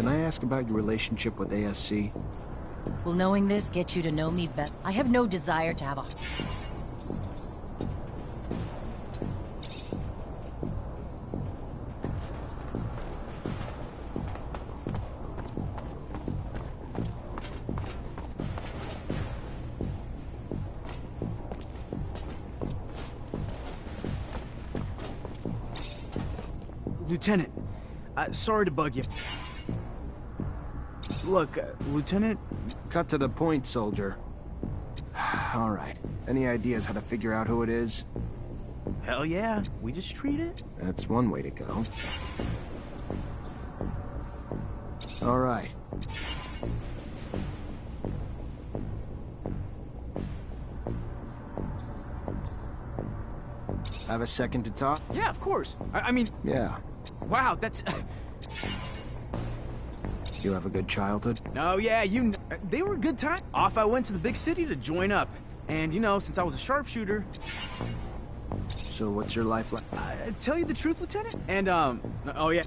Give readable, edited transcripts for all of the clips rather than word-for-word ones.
Can I ask about your relationship with ASC? Will knowing this get you to know me better? I have no desire to have a... Lieutenant, sorry to bug you. Look, Lieutenant... Cut to the point, soldier. All right. Any ideas how to figure out who it is? Hell yeah, we just treat it. That's one way to go. All right. Have a second to talk? Yeah, of course. I mean... Yeah. Wow, that's... You have a good childhood? Oh, yeah, they were a good time. Off I went to the big city to join up. And, you know, since I was a sharpshooter... So what's your life like? Tell you the truth, Lieutenant? And, oh, yeah.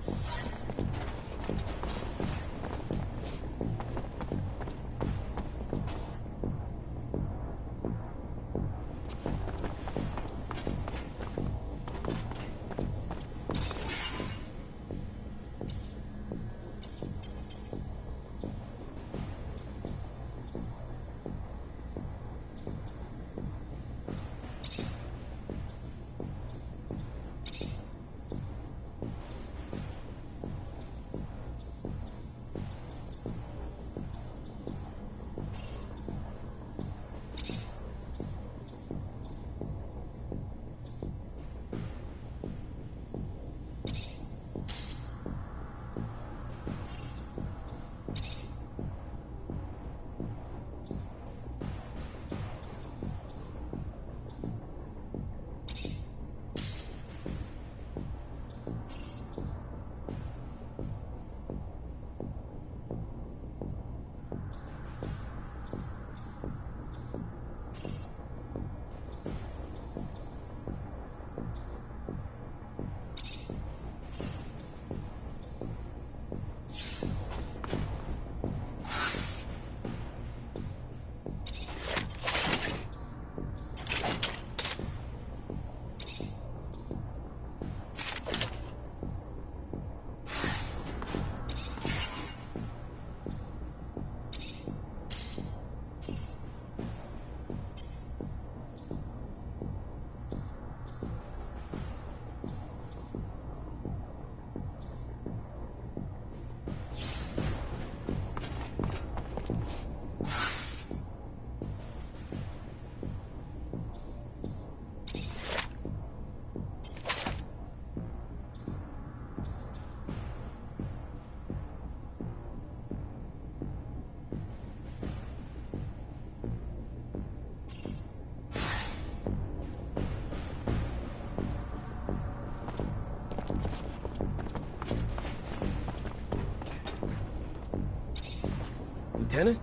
Lieutenant?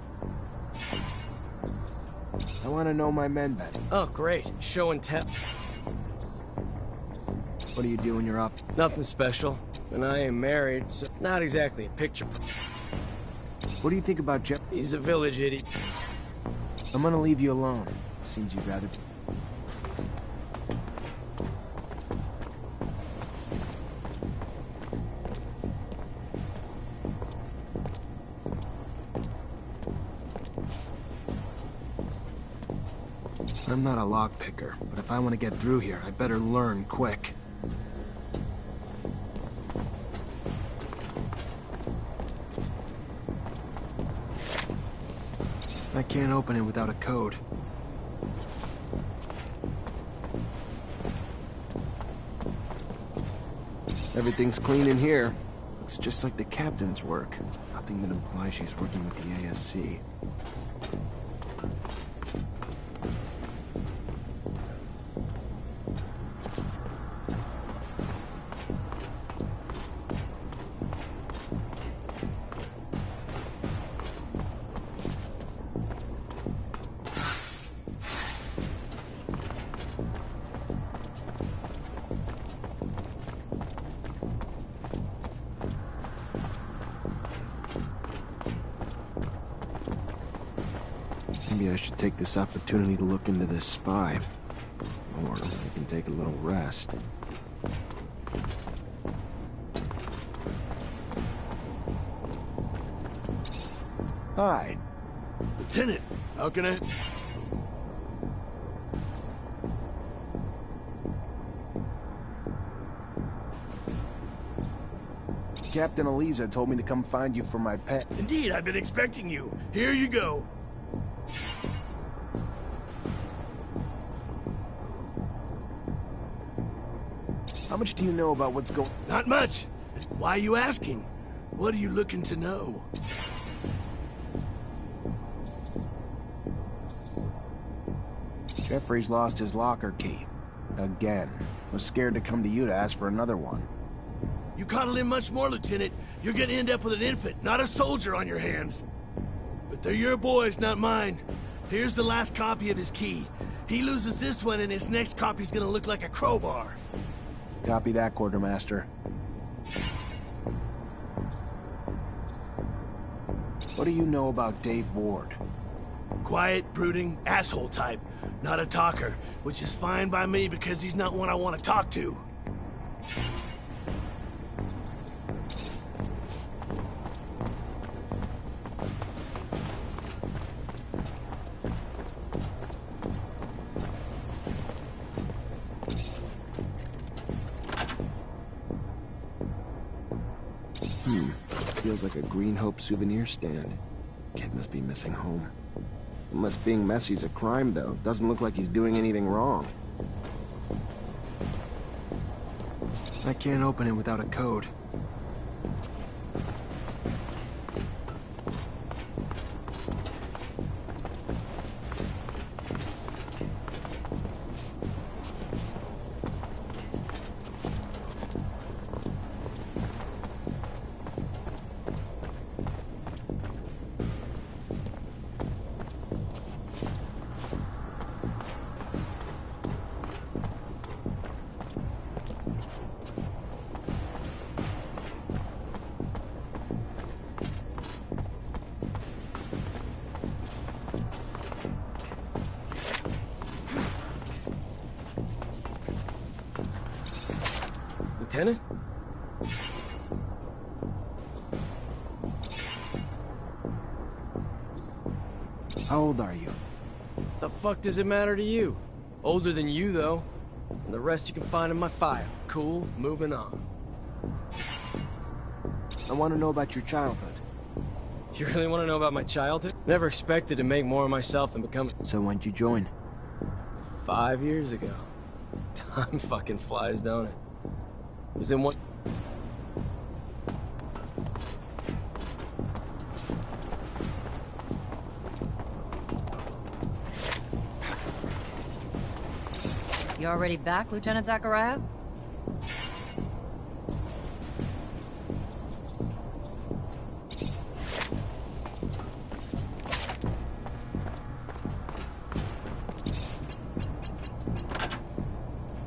I want to know my men better. Oh, great. Show and tell. What do you do when you're off? Nothing special. And I am married, so not exactly a picture. What do you think about Jeff? He's a village idiot. I'm gonna leave you alone. Seems you'd rather... I'm not a lockpicker, but if I want to get through here, I better learn quick. I can't open it without a code. Everything's clean in here. Looks just like the captain's work. Nothing that implies she's working with the ASC. Maybe I should take this opportunity to look into this spy. Or I can take a little rest. Hi. Lieutenant, how can I... Captain Eliza told me to come find you for my pet. Indeed, I've been expecting you. Here you go. How much do you know about what's going... Not much. Why are you asking? What are you looking to know? Jeffrey's lost his locker key. Again. Was scared to come to you to ask for another one. You coddle him much more, Lieutenant. You're gonna end up with an infant, not a soldier on your hands. But they're your boys, not mine. Here's the last copy of his key. He loses this one and his next copy's gonna look like a crowbar. Copy that, Quartermaster. What do you know about Dave Ward? Quiet, brooding, asshole type. Not a talker, which is fine by me because he's not one I want to talk to. Feels like a Green Hope souvenir stand. Kid must be missing home. Unless being messy's a crime, though. Doesn't look like he's doing anything wrong. I can't open it without a code. Lieutenant? How old are you? The fuck does it matter to you? Older than you, though. And the rest you can find in my file. Cool, moving on. I want to know about your childhood. You really want to know about my childhood? Never expected to make more of myself than become... So when'd you join? 5 years ago. Time fucking flies, don't it? It was in one... You already back, Lieutenant Zachariah?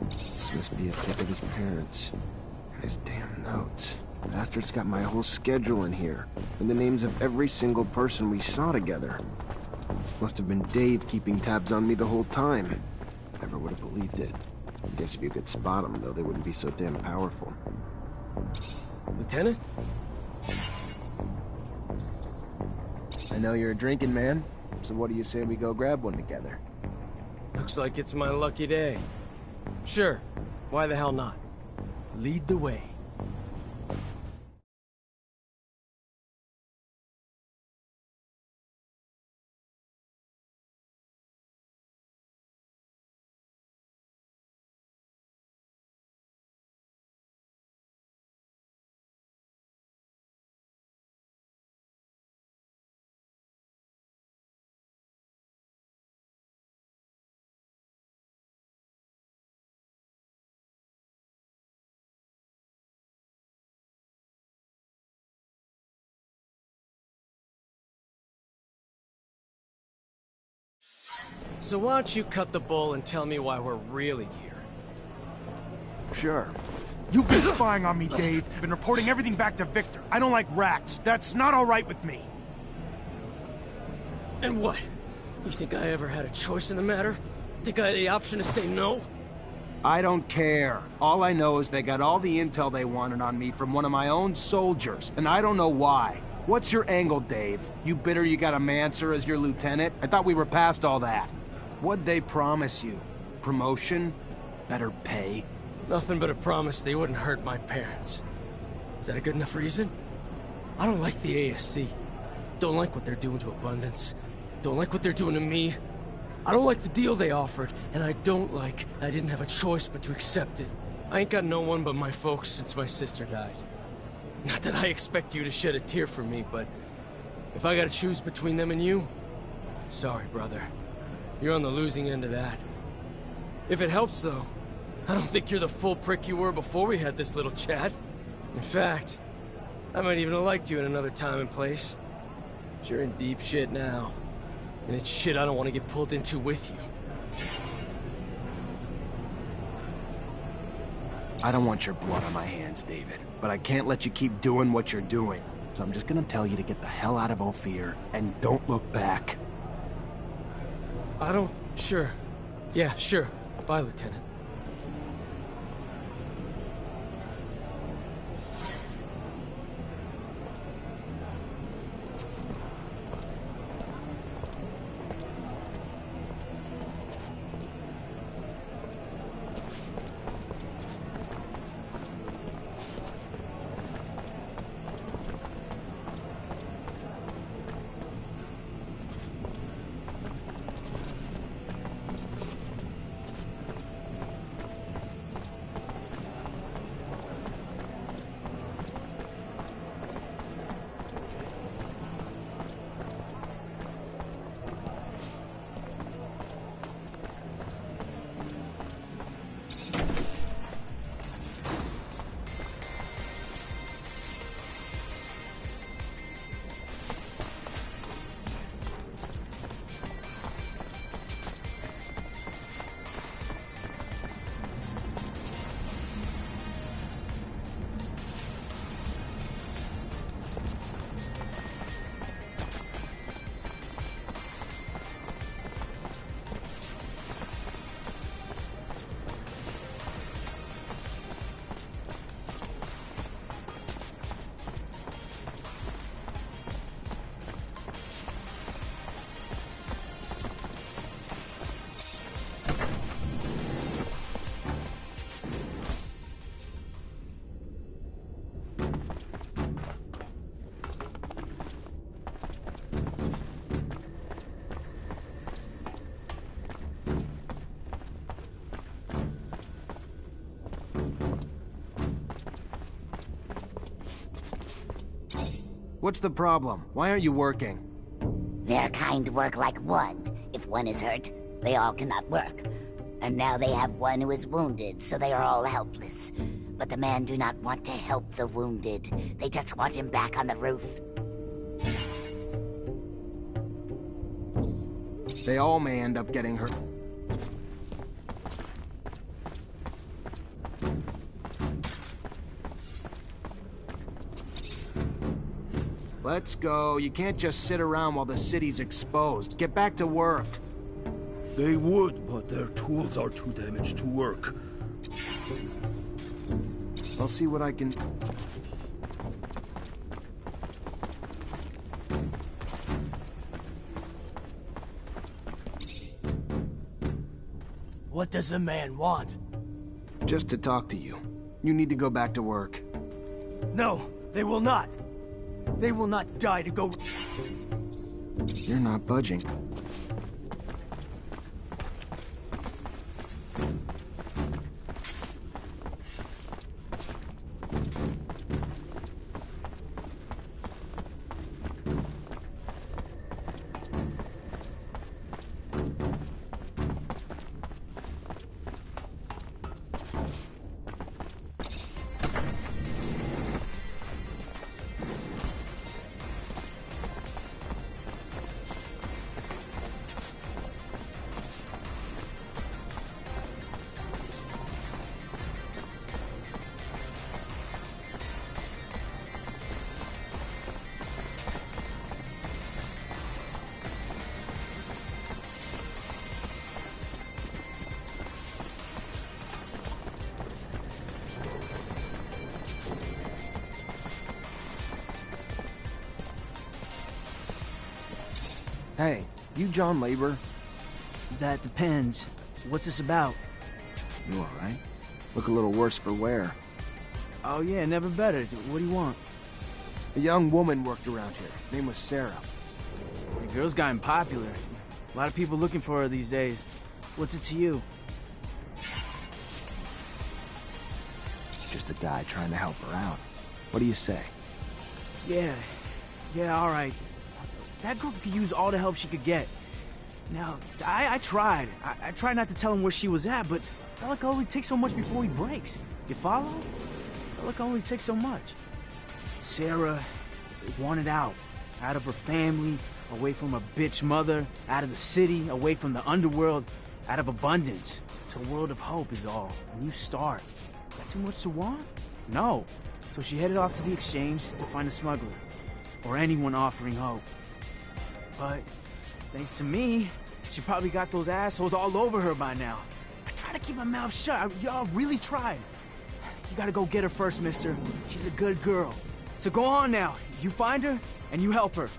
This must be a pic of his parents. His damn notes. Bastard's got my whole schedule in here. And the names of every single person we saw together. Must have been Dave keeping tabs on me the whole time. Never would have believed it. I guess if you could spot them, though, they wouldn't be so damn powerful. Lieutenant? I know you're a drinking man, so what do you say we go grab one together? Looks like it's my lucky day. Sure, why the hell not? Lead the way. So why don't you cut the bull and tell me why we're really here? Sure. You've been spying on me, Dave. Been reporting everything back to Victor. I don't like rats. That's not all right with me. And what? You think I ever had a choice in the matter? Think I had the option to say no? I don't care. All I know is they got all the intel they wanted on me from one of my own soldiers, and I don't know why. What's your angle, Dave? You bitter you got a Mancer as your lieutenant? I thought we were past all that. What'd they promise you? Promotion? Better pay? Nothing but a promise they wouldn't hurt my parents. Is that a good enough reason? I don't like the ASC. Don't like what they're doing to Abundance. Don't like what they're doing to me. I don't like the deal they offered, and I don't like I didn't have a choice but to accept it. I ain't got no one but my folks since my sister died. Not that I expect you to shed a tear for me, but if I gotta choose between them and you, sorry, brother. You're on the losing end of that. If it helps, though, I don't think you're the full prick you were before we had this little chat. In fact, I might even have liked you in another time and place. But you're in deep shit now. And it's shit I don't want to get pulled into with you. I don't want your blood on my hands, David, but I can't let you keep doing what you're doing. So I'm just gonna tell you to get the hell out of Ophir, and don't look back. Sure. Yeah, sure. Bye, Lieutenant. What's the problem? Why aren't you working? Their kind work like one. If one is hurt, they all cannot work. And now they have one who is wounded, so they are all helpless. But the men do not want to help the wounded. They just want him back on the roof. They all may end up getting hurt. Let's go. You can't just sit around while the city's exposed. Get back to work. They would, but their tools are too damaged to work. I'll see what I can... What does a man want? Just to talk to you. You need to go back to work. No, they will not. They will not die to go... You're not budging. Hey, you John Labor? That depends. What's this about? You alright? Look a little worse for wear. Oh yeah, never better. What do you want? A young woman worked around here. Name was Sarah. The girl's gotten popular. A lot of people looking for her these days. What's it to you? Just a guy trying to help her out. What do you say? Yeah, all right. That girl could use all the help she could get. Now, I tried. I tried not to tell him where she was at, but I felt like it only takes so much before he breaks. You follow? I felt like it only takes so much. Sarah wanted out of her family, away from her bitch mother, out of the city, away from the underworld, out of abundance. To a world of hope is all. A new start. That too much to want? No. So she headed off to the exchange to find a smuggler. Or anyone offering hope. But, thanks to me, she probably got those assholes all over her by now. I tried to keep my mouth shut. Y'all really tried. You gotta go get her first, mister. She's a good girl. So go on now. You find her, and you help her.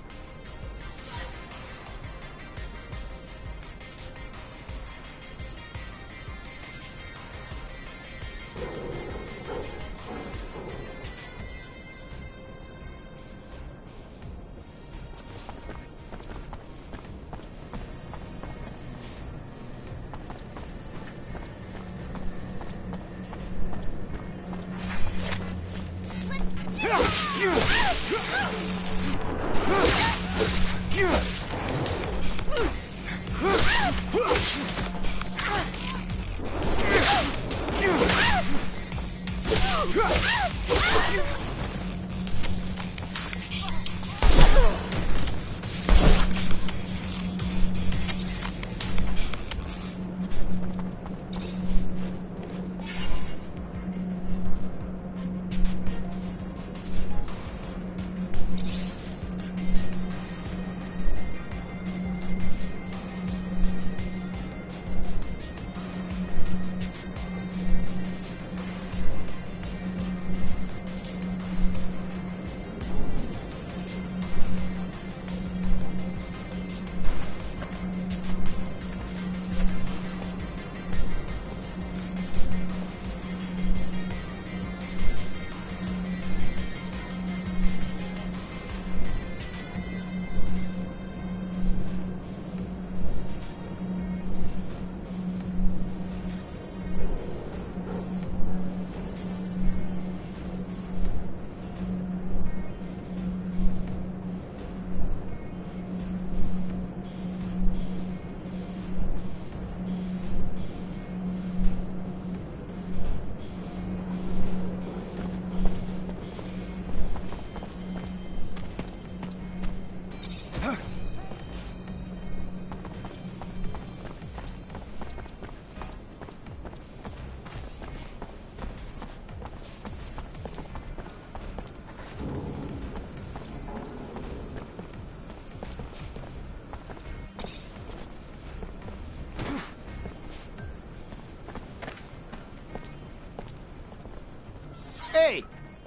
Hey!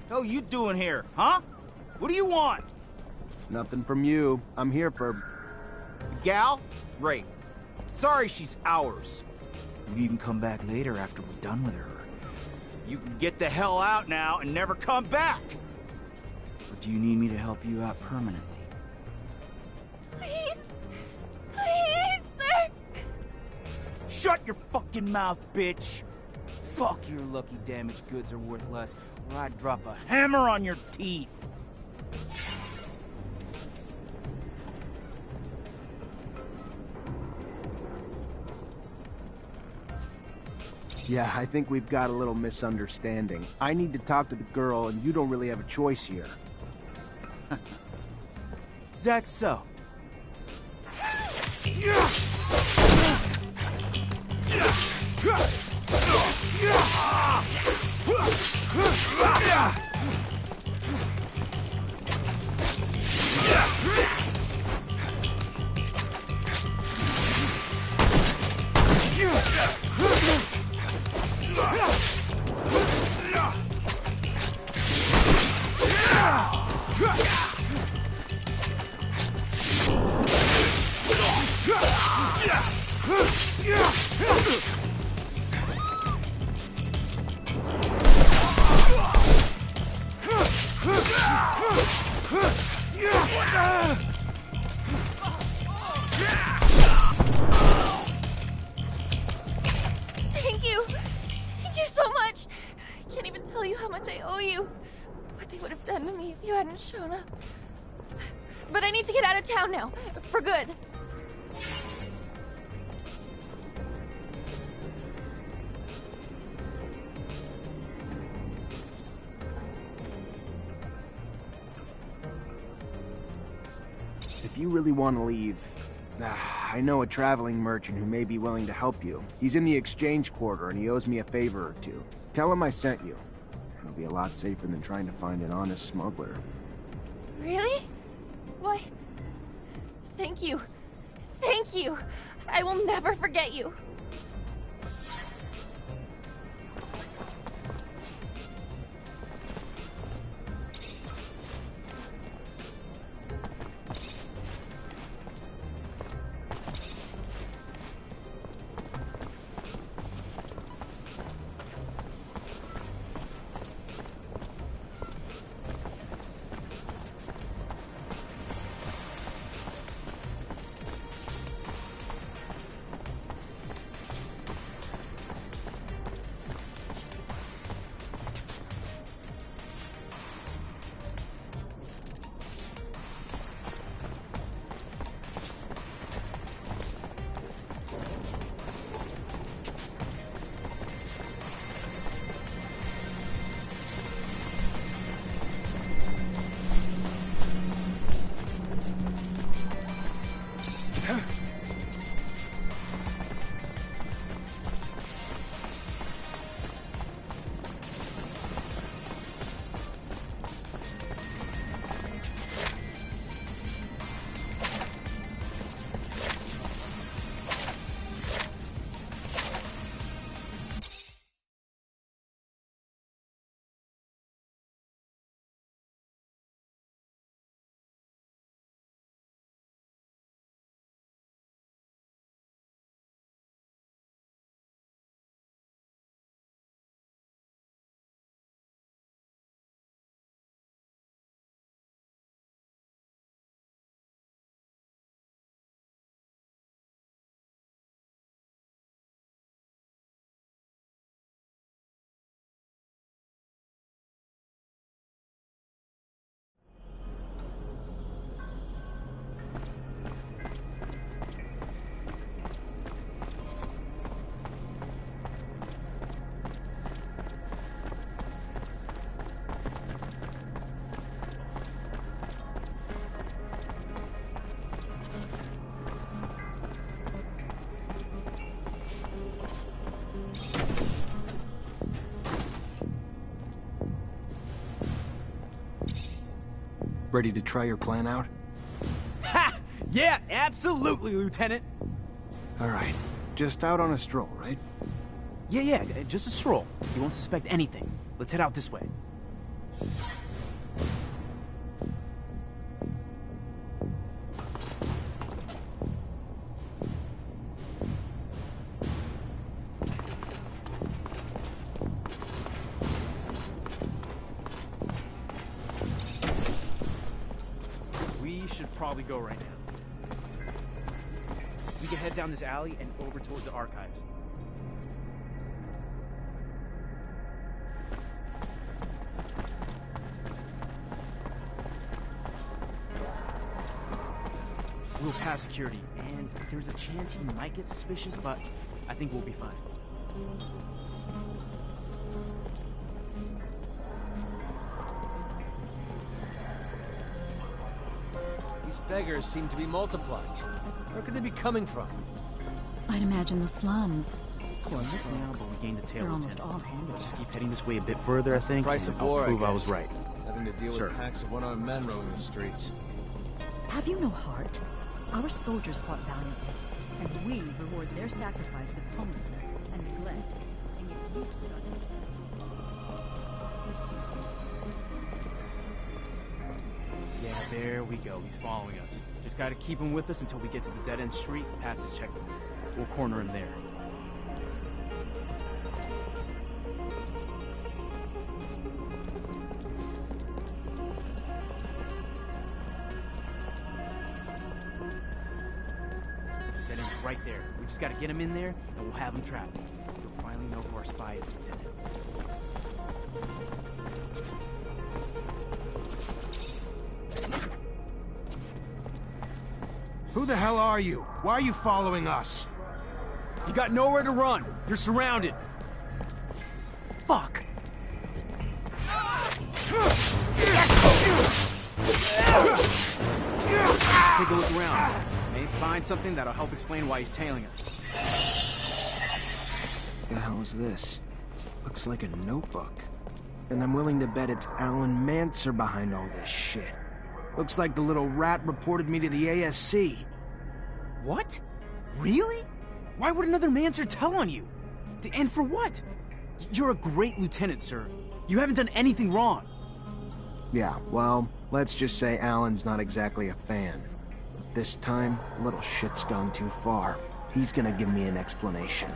Hell you doing here, huh? What do you want? Nothing from you. I'm here for... The gal? Great. Sorry she's ours. Maybe you can come back later after we're done with her. You can get the hell out now and never come back! Or do you need me to help you out permanently? Please! Please, sir! Shut your fucking mouth, bitch! Fuck, your lucky damaged goods are worth less, or I'd drop a hammer on your teeth! Yeah, I think we've got a little misunderstanding. I need to talk to the girl, and you don't really have a choice here. Is that so? you what they would have done to me if you hadn't shown up. But I need to get out of town now, for good. If you really want to leave, I know a traveling merchant who may be willing to help you. He's in the exchange quarter and he owes me a favor or two. Tell him I sent you. It'll be a lot safer than trying to find an honest smuggler. Really? Why? Thank you. Thank you. I will never forget you. Ready to try your plan out? Ha! Yeah, absolutely, Lieutenant. All right. Just out on a stroll, right? Yeah, just a stroll. He won't suspect anything. Let's head out this way. We should probably go right now. We can head down this alley and over towards the archives. We'll pass security, and there's a chance he might get suspicious, but I think we'll be fine. These beggars seem to be multiplying. Where could they be coming from? I'd imagine the slums. Poor now, but we gained the tail. They're almost Lieutenant. all handicapped. Let's just keep heading this way a bit further, I think, Price and of war, I'll prove I I was guess. right. Having to deal Sir. with packs of one-armed men roaming the streets. Have you no heart? Our soldiers fought valiantly, and we reward their sacrifice with homelessness and neglect, and yet you sit on your Yeah, there we go. He's following us. Just gotta keep him with us until we get to the dead-end street past his checkpoint. We'll corner him there. Dead end's right there. We just gotta get him in there, and we'll have him trapped. You'll finally know who our spy is, Lieutenant. the hell are you? Why are you following us? You got nowhere to run. You're surrounded. Fuck. Take a look around. May find something that'll help explain why he's tailing us. What the hell is this? Looks like a notebook. And I'm willing to bet it's Alan Manser behind all this shit. Looks like the little rat reported me to the ASC. What? Really? Why would another Manser tell on you? And for what? You're a great lieutenant, sir. You haven't done anything wrong. Yeah, well, let's just say Alan's not exactly a fan. But this time, little shit's gone too far. He's gonna give me an explanation.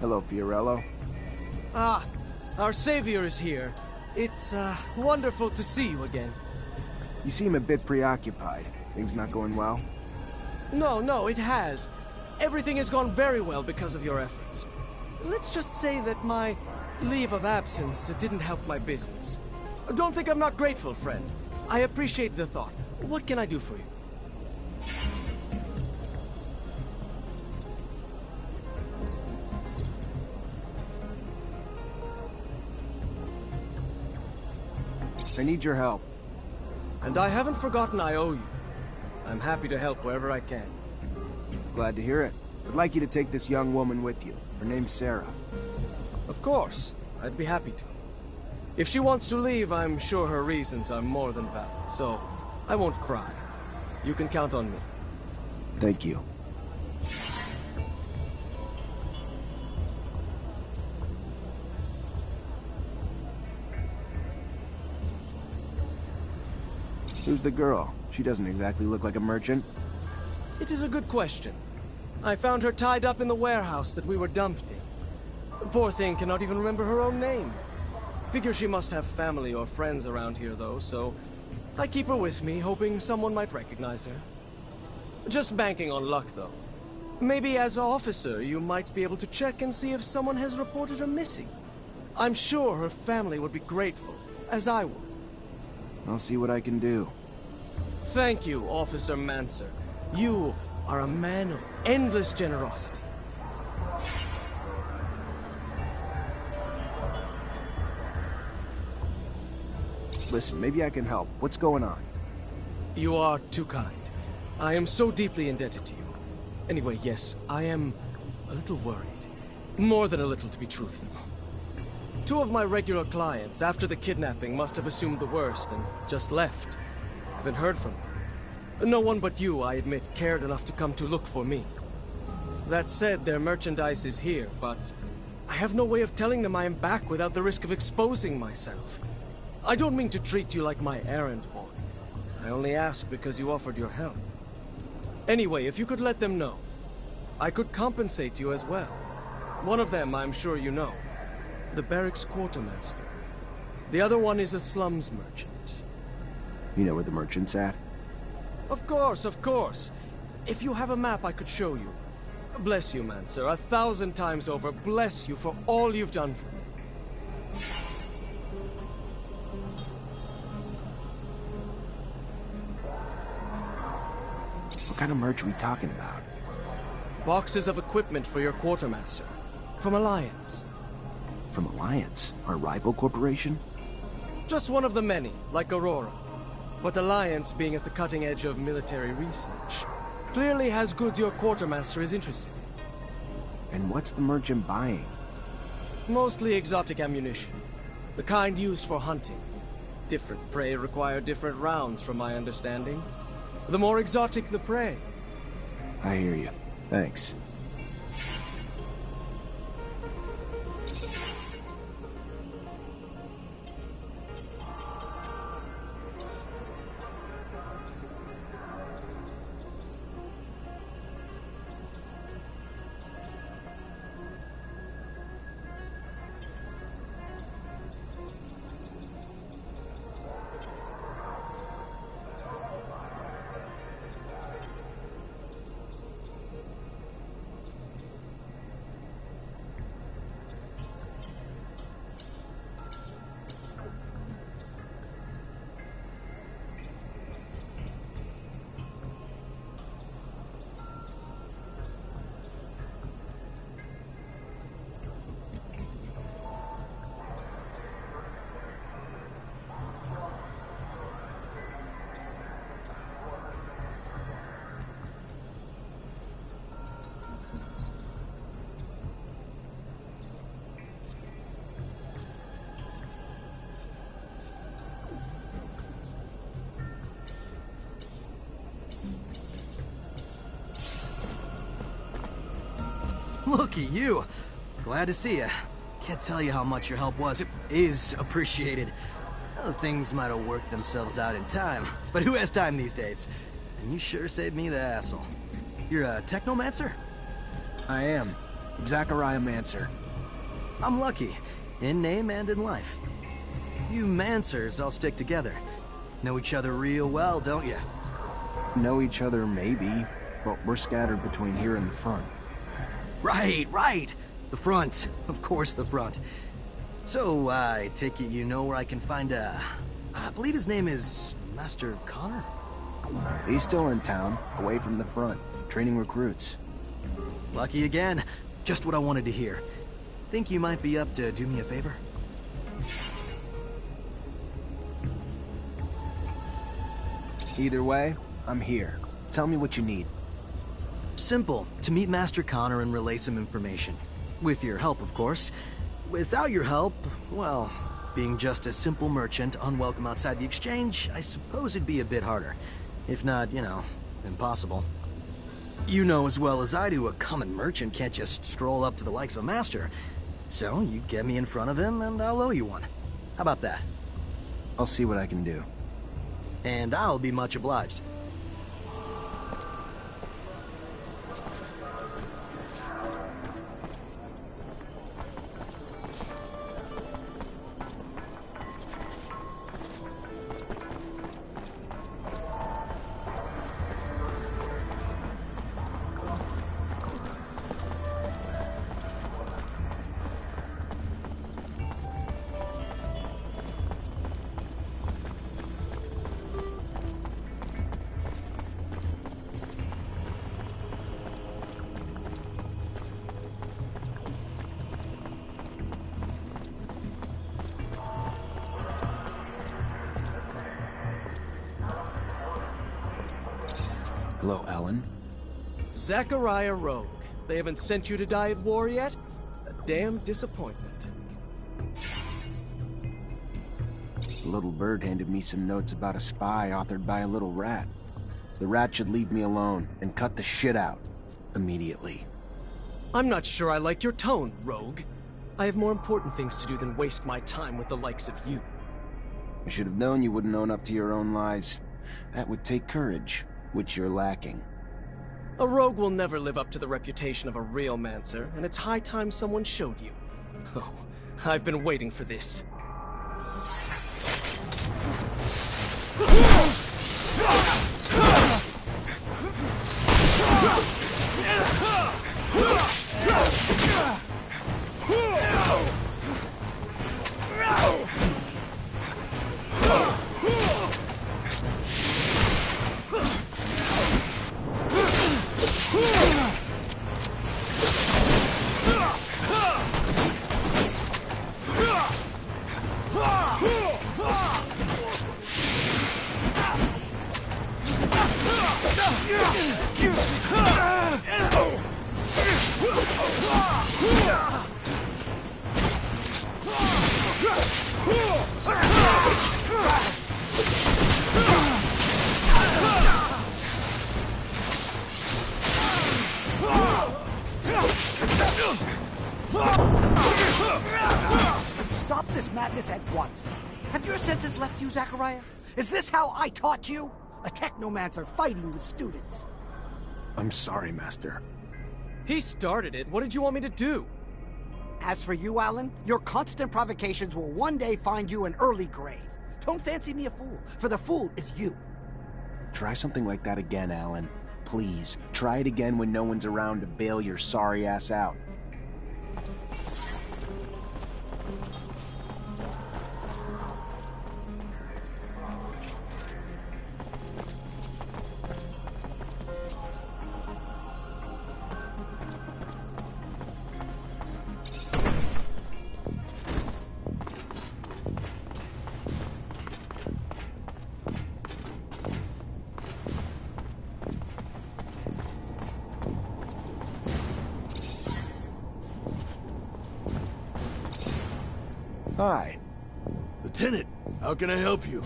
Hello, Fiorello. Ah, our savior is here. It's, wonderful to see you again. You seem a bit preoccupied. Things not going well? No, it has. Everything has gone very well because of your efforts. Let's just say that my leave of absence didn't help my business. Don't think I'm not grateful, friend. I appreciate the thought. What can I do for you? I need your help. And I haven't forgotten I owe you. I'm happy to help wherever I can. Glad to hear it. I'd like you to take this young woman with you. Her name's Sarah. Of course. I'd be happy to. If she wants to leave, I'm sure her reasons are more than valid, so I won't cry. You can count on me. Thank you. Who's the girl? She doesn't exactly look like a merchant. It is a good question. I found her tied up in the warehouse that we were dumped in. The poor thing cannot even remember her own name. Figure she must have family or friends around here, though, so I keep her with me, hoping someone might recognize her. Just banking on luck, though. Maybe as an officer, you might be able to check and see if someone has reported her missing. I'm sure her family would be grateful, as I would. I'll see what I can do. Thank you, Officer Manser. You are a man of endless generosity. Listen, maybe I can help. What's going on? You are too kind. I am so deeply indebted to you. Anyway, yes, I am a little worried. More than a little, to be truthful. Two of my regular clients, after the kidnapping, must have assumed the worst and just left. Haven't heard from them. No one but you, I admit, cared enough to come to look for me. That said, their merchandise is here, but I have no way of telling them I am back without the risk of exposing myself. I don't mean to treat you like my errand boy. I only ask because you offered your help. Anyway, if you could let them know, I could compensate you as well. One of them I'm sure you know. The barracks quartermaster. The other one is a slums merchant. You know where the merchant's at? Of course, of course. If you have a map, I could show you. Bless you, man, sir. 1,000 times over. Bless you for all you've done for me. What kind of merch are we talking about? Boxes of equipment for your quartermaster. From Alliance. From Alliance? Our rival corporation? Just one of the many, like Aurora. But Alliance, being at the cutting edge of military research, clearly has goods your quartermaster is interested in. And what's the merchant buying? Mostly exotic ammunition. The kind used for hunting. Different prey require different rounds, from my understanding. The more exotic the prey. I hear you. Thanks. Look at you. Glad to see you. Can't tell you how much your help was. It is appreciated. Other things might have worked themselves out in time, but who has time these days? And you sure saved me the hassle. You're a technomancer? I am. Zachariah Mancer. I'm lucky, in name and in life. You Mancers all stick together. Know each other real well, don't you? Know each other, maybe, but we're scattered between here and the front. Right. The front. Of course, the front. So, I take it you know where I can find I believe his name is Master Connor? He's still in town, away from the front, training recruits. Lucky again. Just what I wanted to hear. Think you might be up to do me a favor? Either way, I'm here. Tell me what you need. Simple. To meet Master Connor and relay some information. With your help, of course. Without your help, well, being just a simple merchant, unwelcome outside the exchange, I suppose it'd be a bit harder. If not, impossible. You know as well as I do, a common merchant can't just stroll up to the likes of a master. So, you get me in front of him, and I'll owe you one. How about that? I'll see what I can do. And I'll be much obliged. Hello, Ellen. Zachariah Rogue. They haven't sent you to die at war yet? A damn disappointment. The little bird handed me some notes about a spy authored by a little rat. The rat should leave me alone and cut the shit out. Immediately. I'm not sure I like your tone, Rogue. I have more important things to do than waste my time with the likes of you. I should have known you wouldn't own up to your own lies. That would take courage, which you're lacking. A rogue will never live up to the reputation of a real mancer, and it's high time someone showed you. Oh, I've been waiting for this. Stop this madness at once. Have your senses left you, Zachariah? Is this how I taught you? A technomancer fighting with students. I'm sorry, Master. He started it. What did you want me to do? As for you, Alan, your constant provocations will one day find you an early grave. Don't fancy me a fool, for the fool is you. Try something like that again, Alan. Please, try it again when no one's around to bail your sorry ass out. Hi. Lieutenant, how can I help you?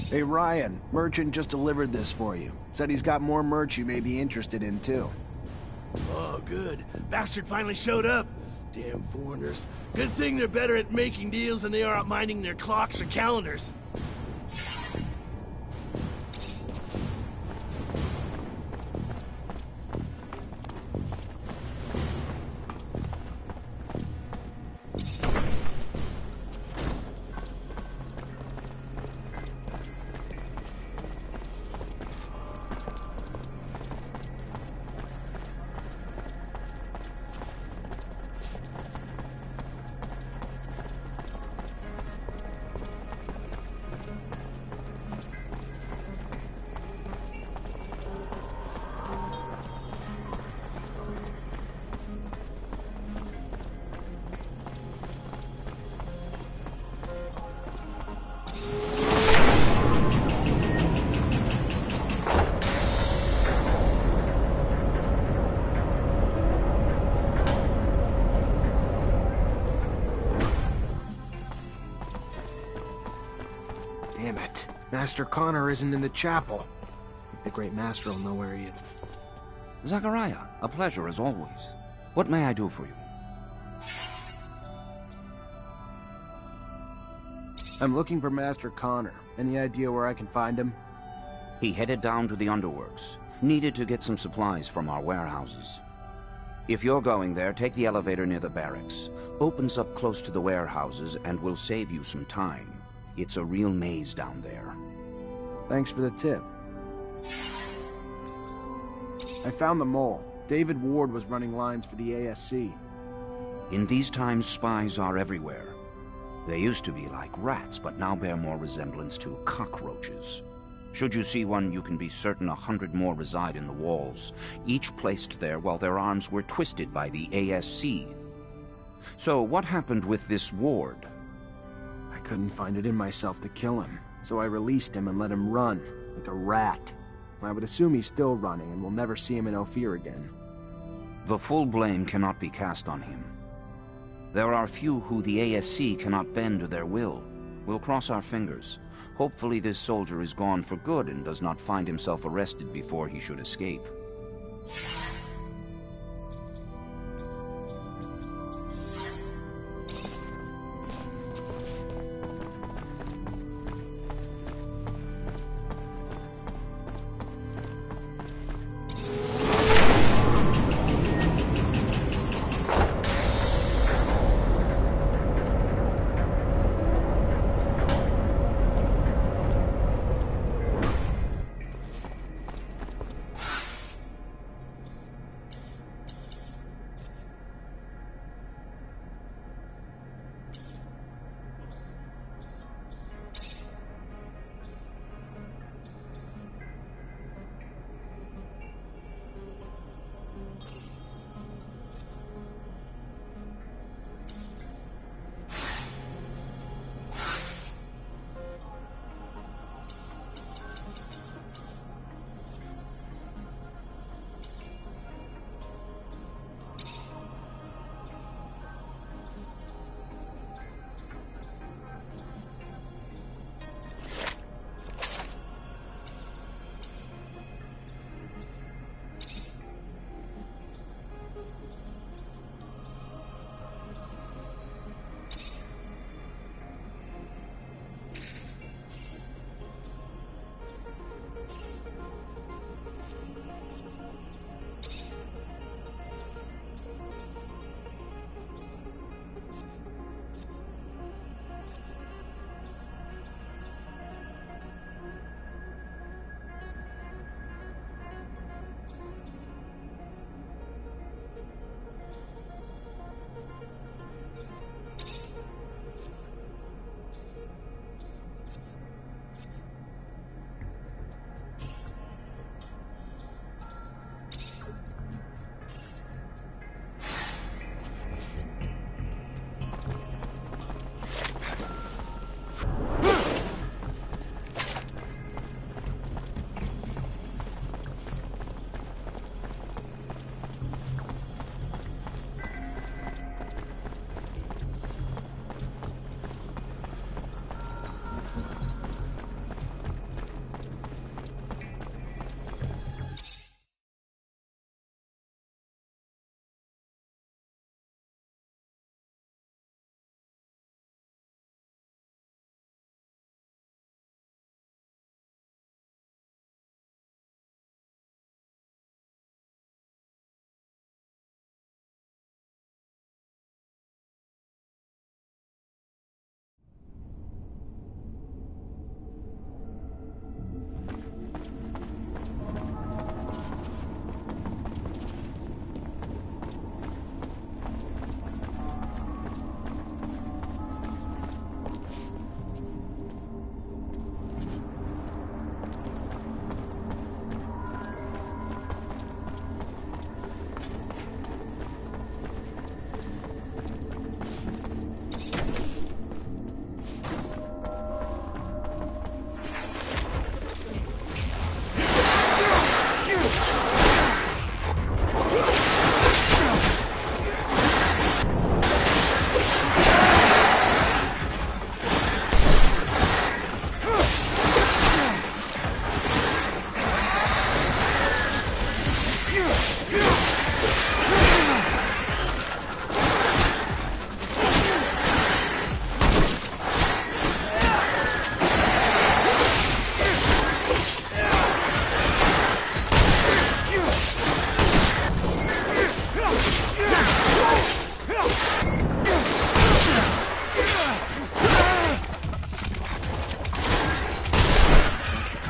Hey, Ryan. Merchant just delivered this for you. Said he's got more merch you may be interested in, too. Oh, good. Bastard finally showed up. Damn foreigners. Good thing they're better at making deals than they are at minding their clocks or calendars. Damn it. Master Connor isn't in the chapel. The Great Master will know where he is. Zachariah, a pleasure as always. What may I do for you? I'm looking for Master Connor. Any idea where I can find him? He headed down to the underworks. Needed to get some supplies from our warehouses. If you're going there, take the elevator near the barracks. Opens up close to the warehouses and will save you some time. It's a real maze down there. Thanks for the tip. I found the mole. David Ward was running lines for the ASC. In these times, spies are everywhere. They used to be like rats, but now bear more resemblance to cockroaches. Should you see one, you can be certain 100 more reside in the walls, each placed there while their arms were twisted by the ASC. So what happened with this Ward? I couldn't find it in myself to kill him, so I released him and let him run, like a rat. I would assume he's still running, and we'll never see him in Ophir again. The full blame cannot be cast on him. There are few who the ASC cannot bend to their will. We'll cross our fingers. Hopefully this soldier is gone for good and does not find himself arrested before he should escape.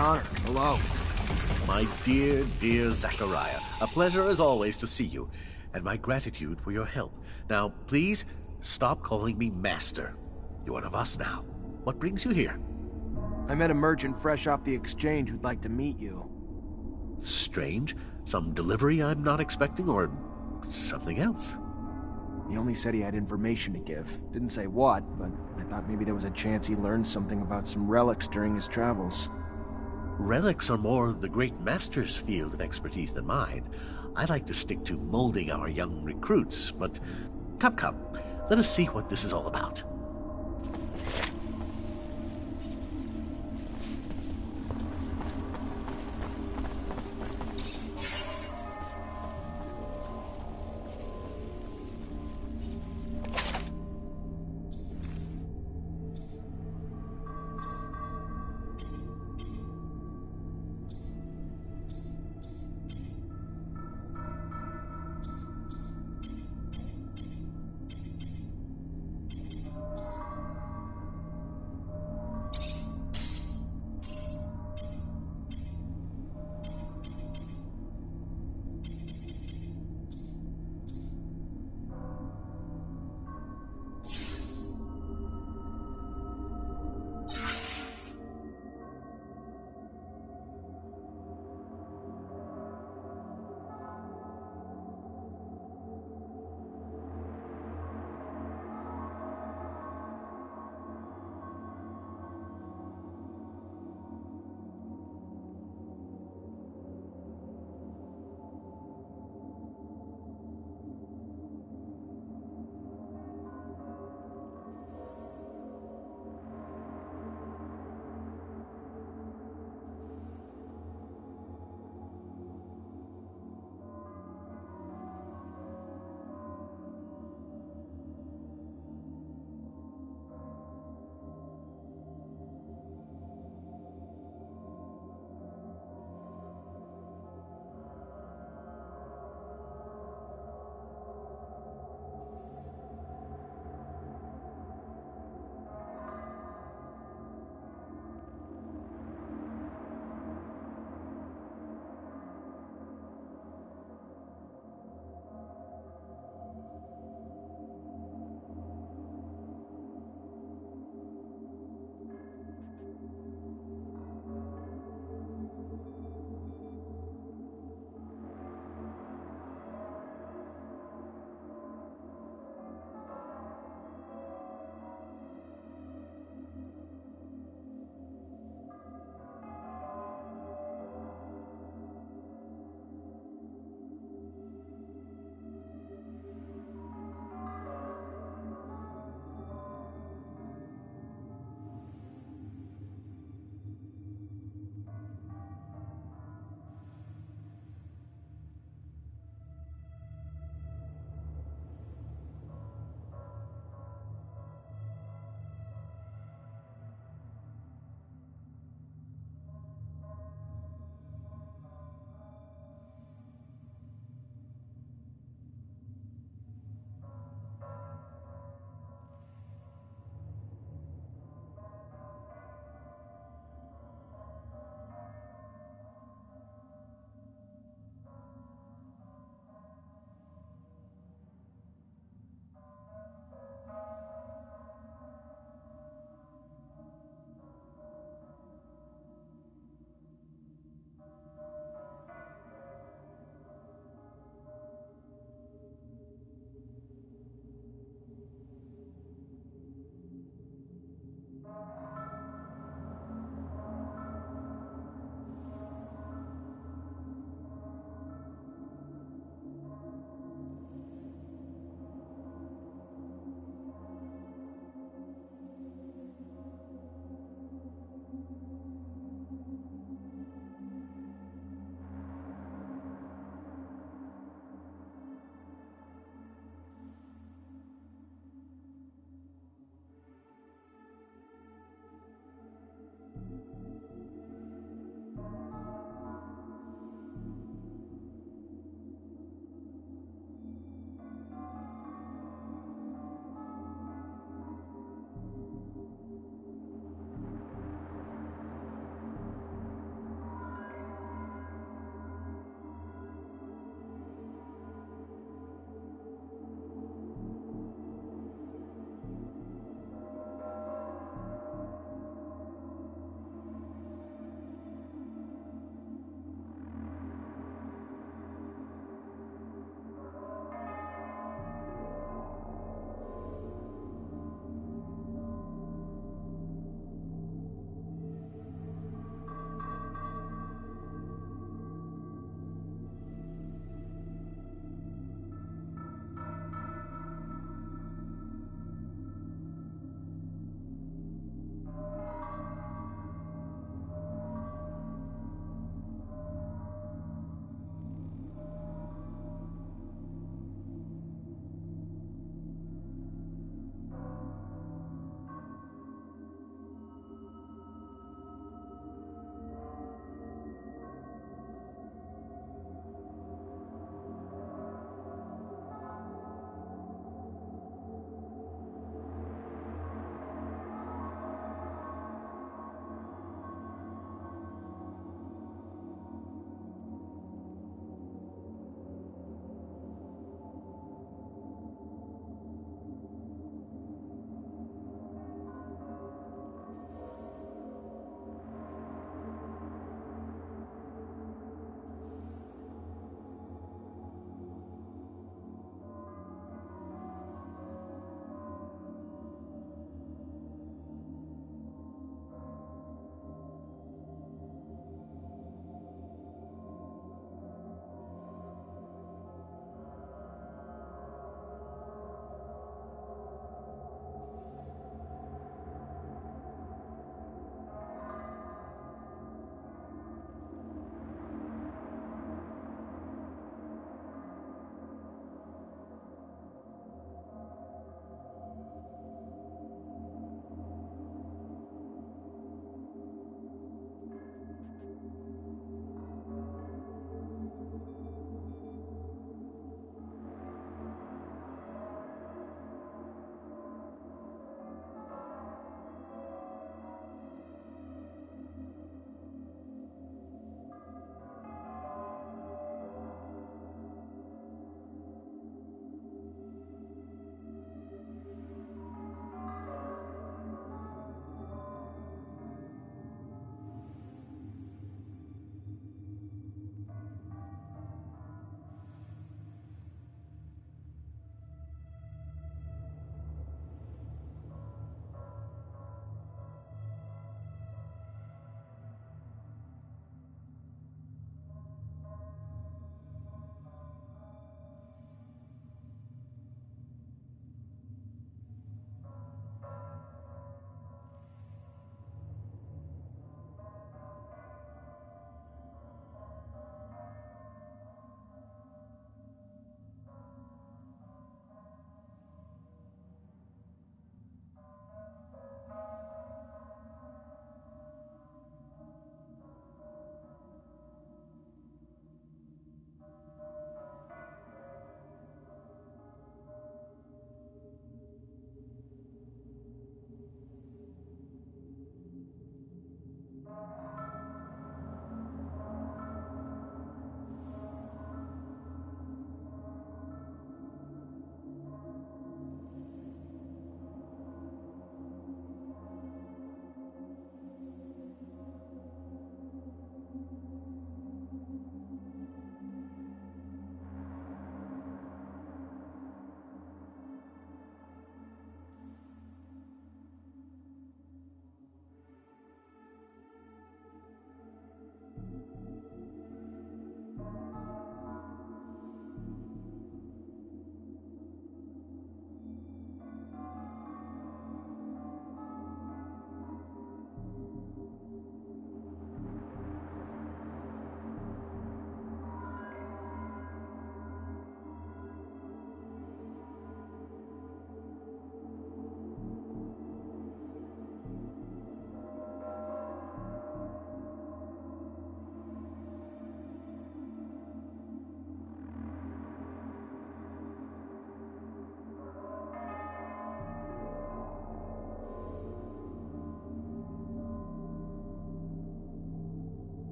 Connor. Hello. My dear, dear Zachariah, a pleasure as always to see you, and my gratitude for your help. Now, please, stop calling me Master. You're one of us now. What brings you here? I met a merchant fresh off the exchange who'd like to meet you. Strange. Some delivery I'm not expecting, or something else? He only said he had information to give. Didn't say what, but I thought maybe there was a chance he learned something about some relics during his travels. Relics are more the great master's field of expertise than mine. I like to stick to molding our young recruits, but come, let us see what this is all about.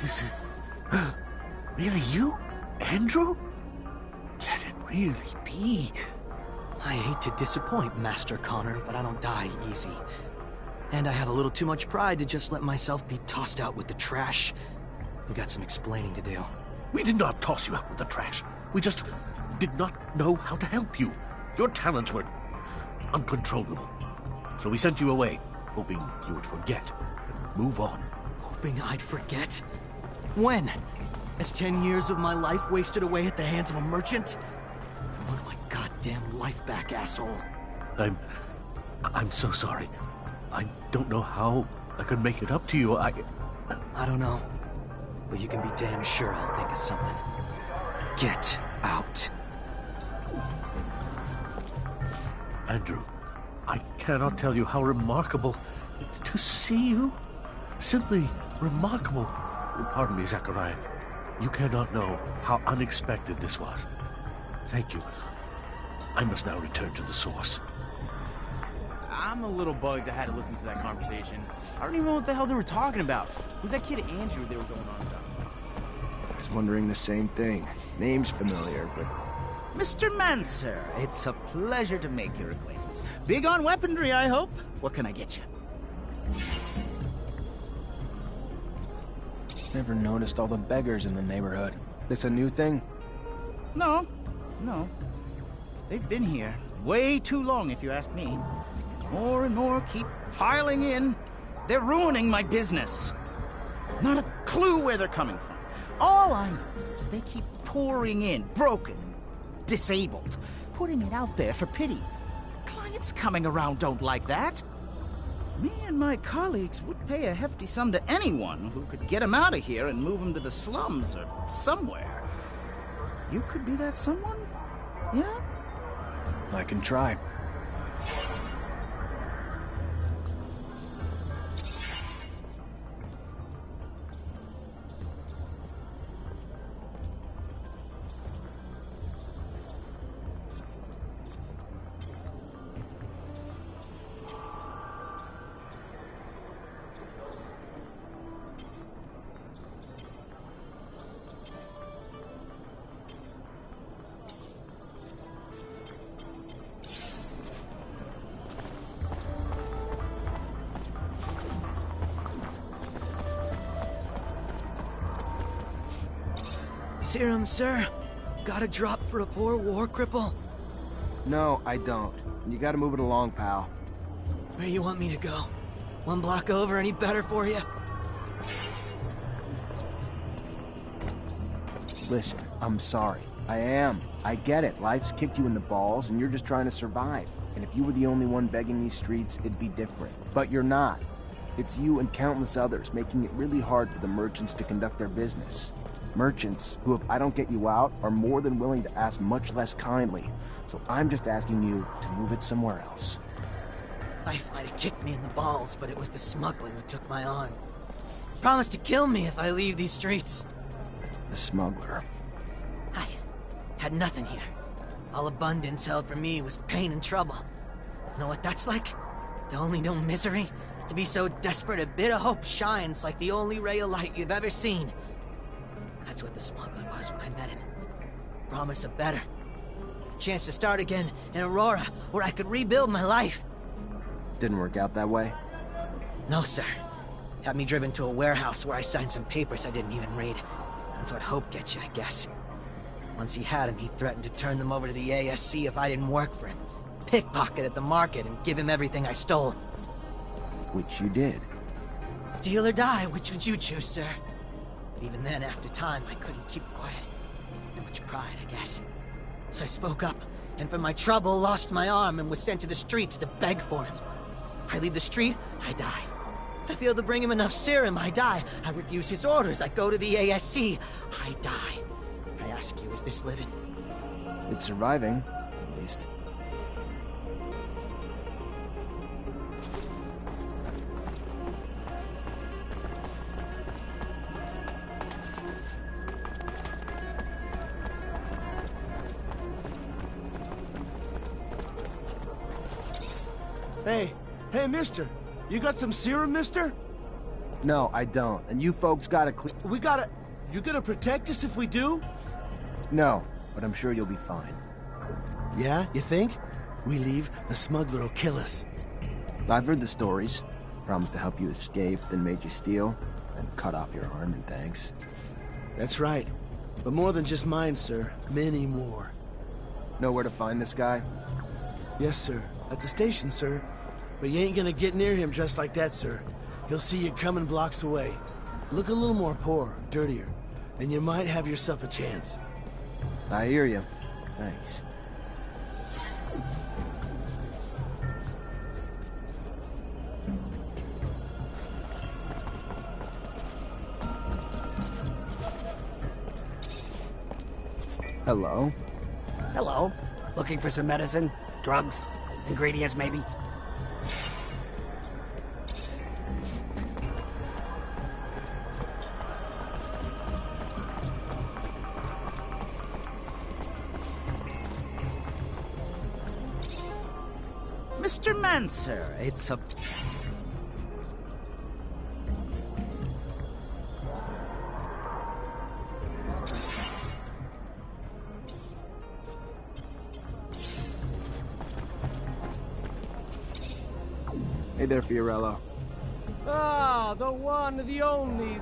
Is it really you, Andrew? Can it really be? I hate to disappoint, Master Connor, but I don't die easy. And I have a little too much pride to just let myself be tossed out with the trash. We got some explaining to do. We did not toss you out with the trash. We just did not know how to help you. Your talents were uncontrollable. So we sent you away, hoping you would forget and move on. Hoping I'd forget? When? As 10 years of my life wasted away at the hands of a merchant? I want my goddamn life back, asshole. I'm so sorry. I don't know how I could make it up to you. I don't know. But you can be damn sure I'll think of something. Get out. Andrew, I cannot tell you how remarkable to see you. Simply remarkable. Pardon me, Zachariah. You cannot know how unexpected this was. Thank you. I must now return to the source. I'm a little bugged I had to listen to that conversation. I don't even know what the hell they were talking about. Who's that kid Andrew they were going on about? I was wondering the same thing. Name's familiar, but... Mr. Manser, it's a pleasure to make your acquaintance. Big on weaponry, I hope. What can I get you? Never noticed all the beggars in the neighborhood. This a new thing? No. They've been here way too long, if you ask me. More and more keep piling in. They're ruining my business. Not a clue where they're coming from. All I know is they keep pouring in, broken, disabled, putting it out there for pity. Clients coming around don't like that. Me and my colleagues would pay a hefty sum to anyone who could get them out of here and move them to the slums or somewhere. You could be that someone? Yeah? I can try. Serum, sir? Got a drop for a poor war cripple? No, I don't. You gotta move it along, pal. Where you want me to go? One block over, any better for you? Listen, I'm sorry. I am. I get it. Life's kicked you in the balls, and you're just trying to survive. And if you were the only one begging these streets, it'd be different. But you're not. It's you and countless others making it really hard for the merchants to conduct their business. Merchants who, if I don't get you out, are more than willing to ask much less kindly. So I'm just asking you to move it somewhere else. Life might have kicked me in the balls, but it was the smuggler who took my arm. Promised to kill me if I leave these streets. The smuggler. I had nothing here. All abundance held for me was pain and trouble. Know what that's like? To only know misery? To be so desperate a bit of hope shines like the only ray of light you've ever seen. That's what the smuggler was when I met him. Promise of better. A chance to start again in Aurora, where I could rebuild my life. Didn't work out that way? No, sir. Had me driven to a warehouse where I signed some papers I didn't even read. That's what hope gets you, I guess. Once he had him, he threatened to turn them over to the ASC if I didn't work for him. Pickpocket at the market and give him everything I stole. Which you did. Steal or die, which would you choose, sir? But even then, after time, I couldn't keep quiet. Too much pride, I guess. So I spoke up, and for my trouble, lost my arm and was sent to the streets to beg for him. I leave the street, I die. I fail to bring him enough serum, I die. I refuse his orders, I go to the ASC, I die. I ask you, is this living? It's surviving, at least. Hey, mister. You got some serum, mister? No, I don't. And you folks gotta You gonna protect us if we do? No, but I'm sure you'll be fine. Yeah, you think? We leave, the smuggler will kill us. I've heard the stories. Promised to help you escape, then made you steal, and cut off your arm in thanks. That's right. But more than just mine, sir. Many more. Know where to find this guy? Yes, sir. At the station, sir. But you ain't gonna get near him just like that, sir. He'll see you coming blocks away. Look a little more poor, dirtier, and you might have yourself a chance. I hear you. Thanks. Hello? Hello. Looking for some medicine? Drugs? Ingredients, maybe? Mr. Manser, it's a... Hey there, Fiorello. Ah, the one, the only.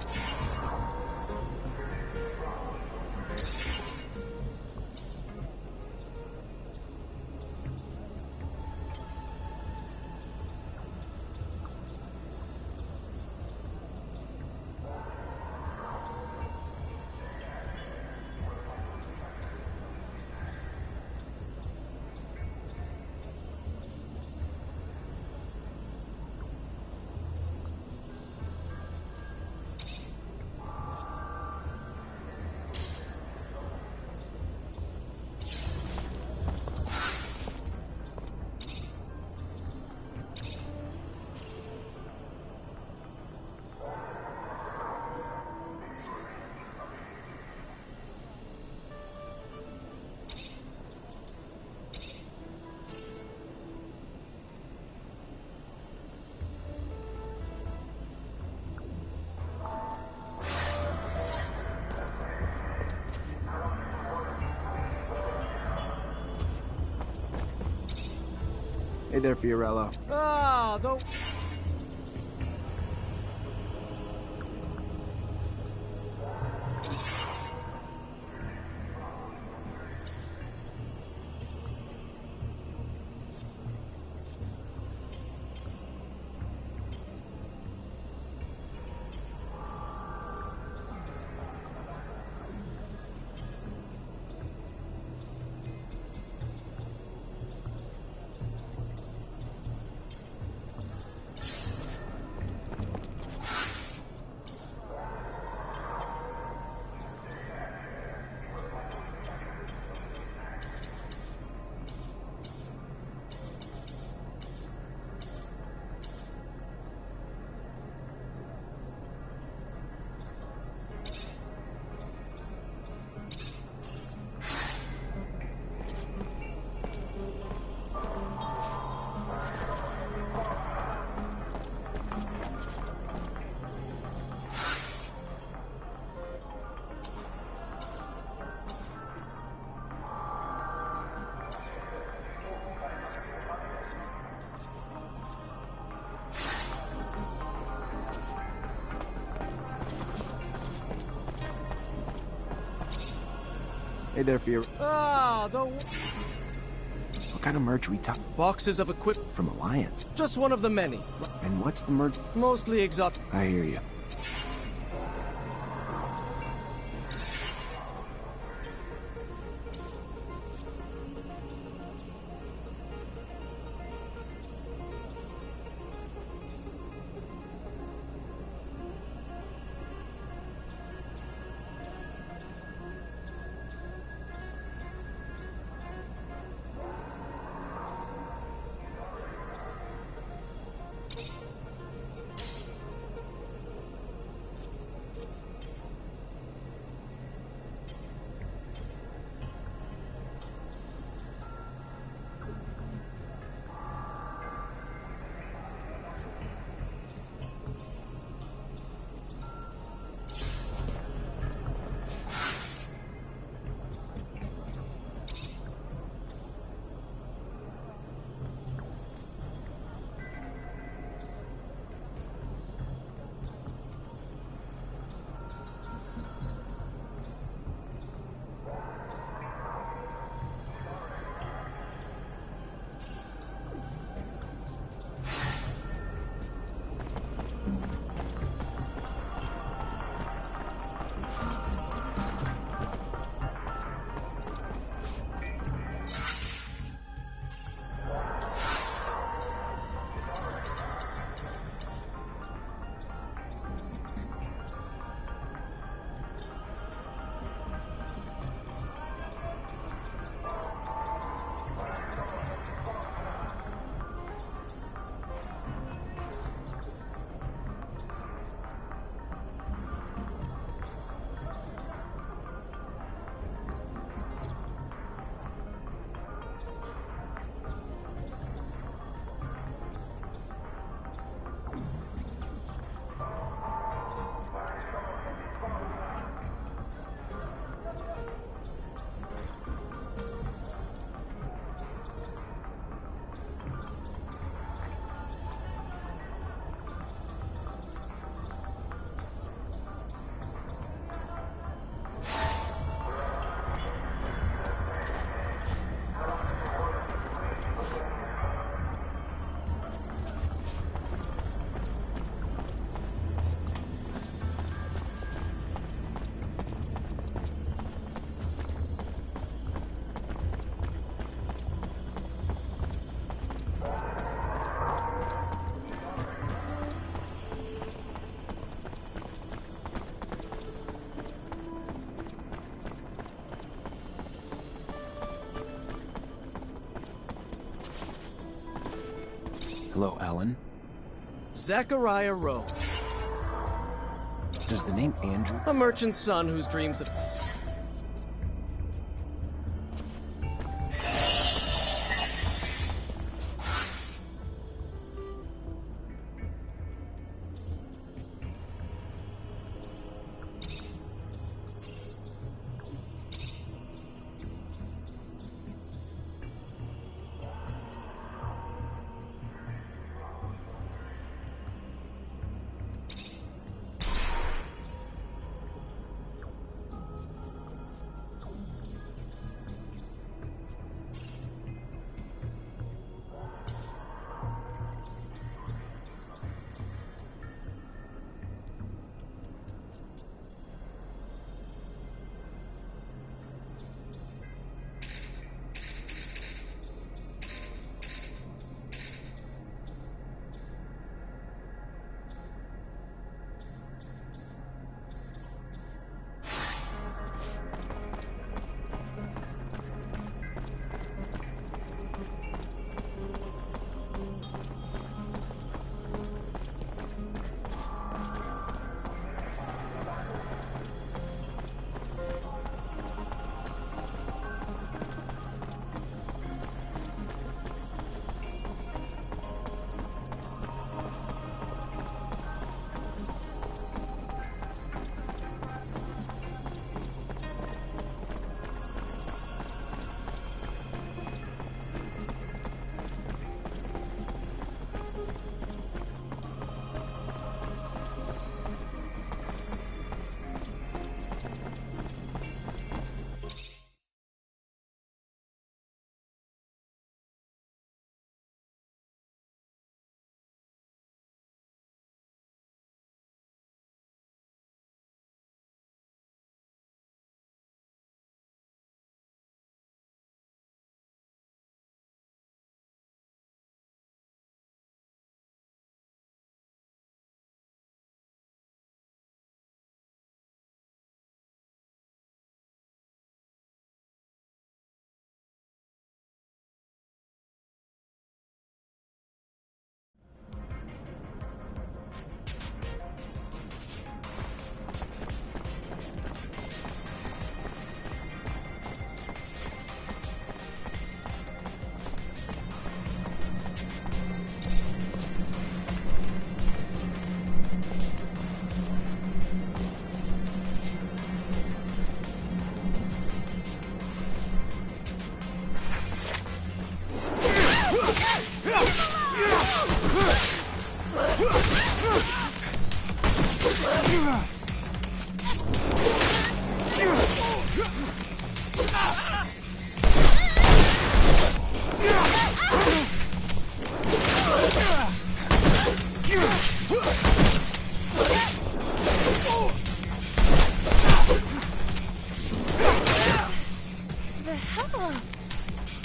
Hey there, Fiorello. Ah, the... Hey there, Fiorello. Ah, the... What kind of merch we talk? Boxes of equip... From Alliance. Just one of the many. And what's the merch? Mostly exotic. I hear you. Hello, Alan. Zachariah Rowe. Does the name Andrew? A merchant's son whose dreams of...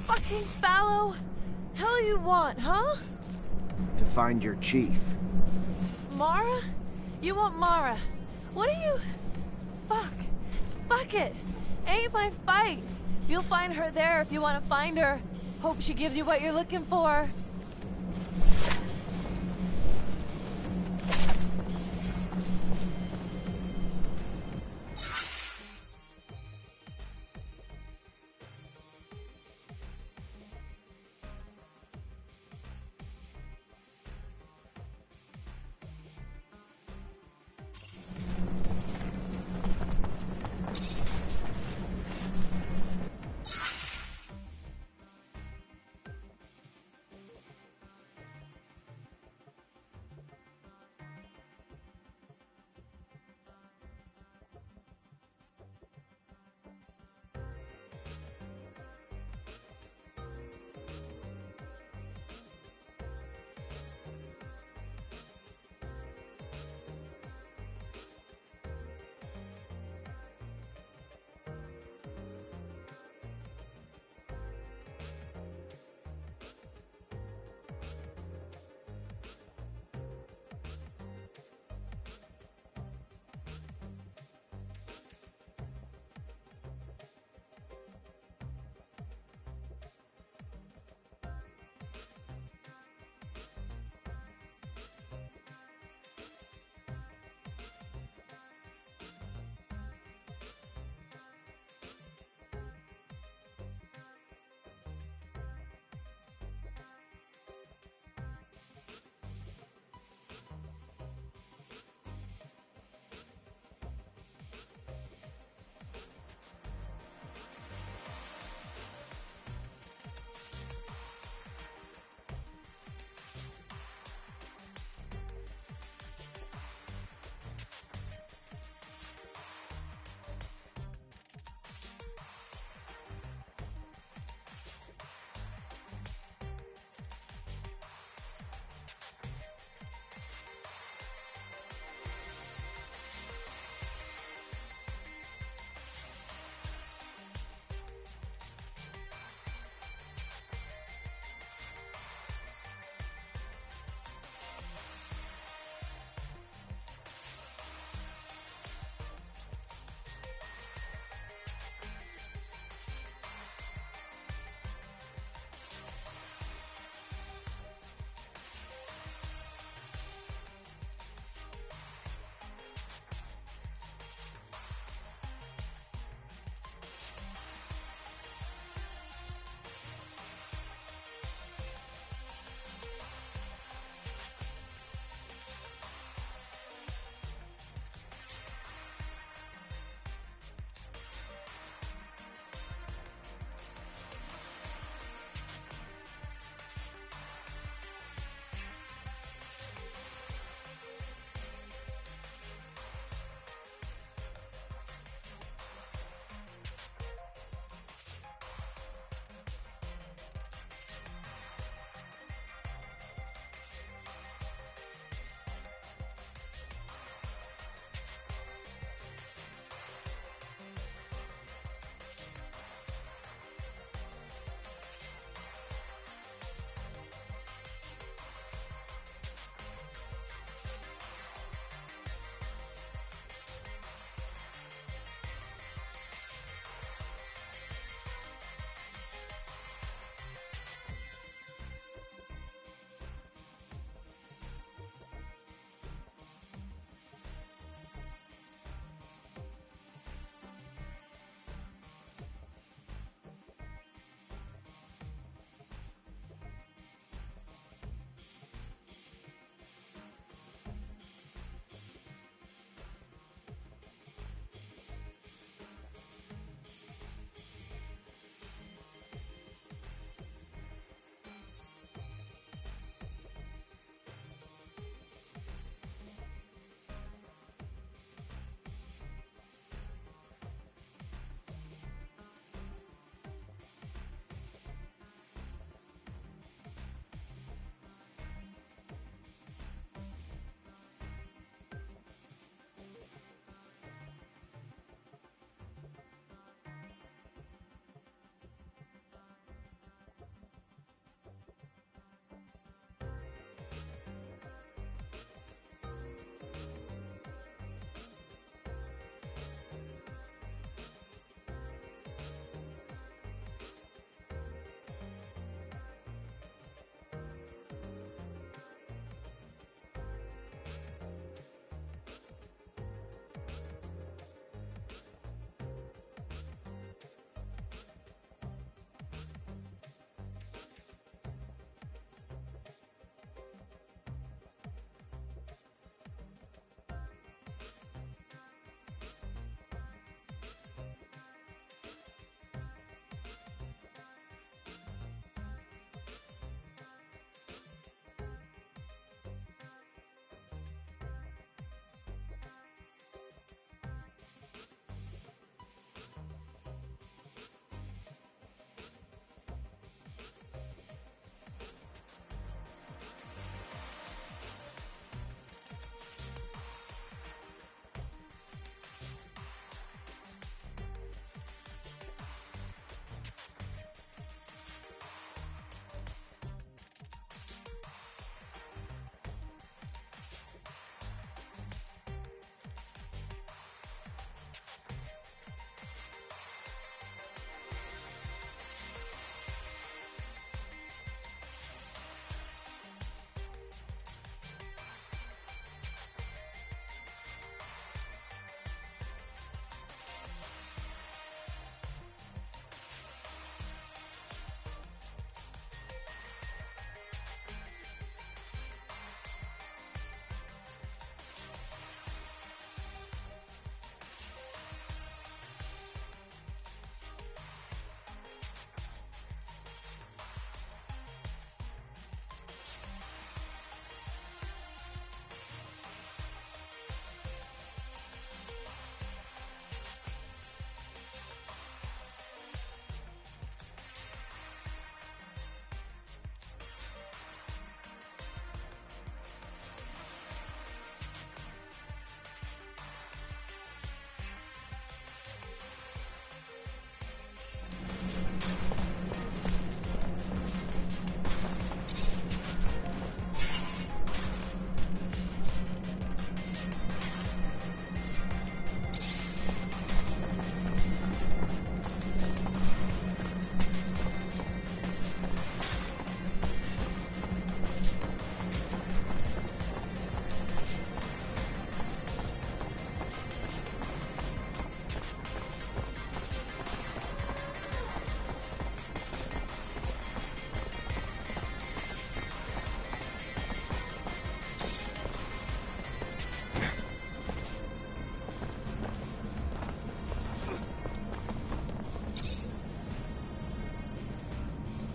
Fucking fallow. Hell you want, huh? To find your chief. Mara? You want Mara? What are you... Fuck it. Ain't my fight. You'll find her there if you want to find her. Hope she gives you what you're looking for.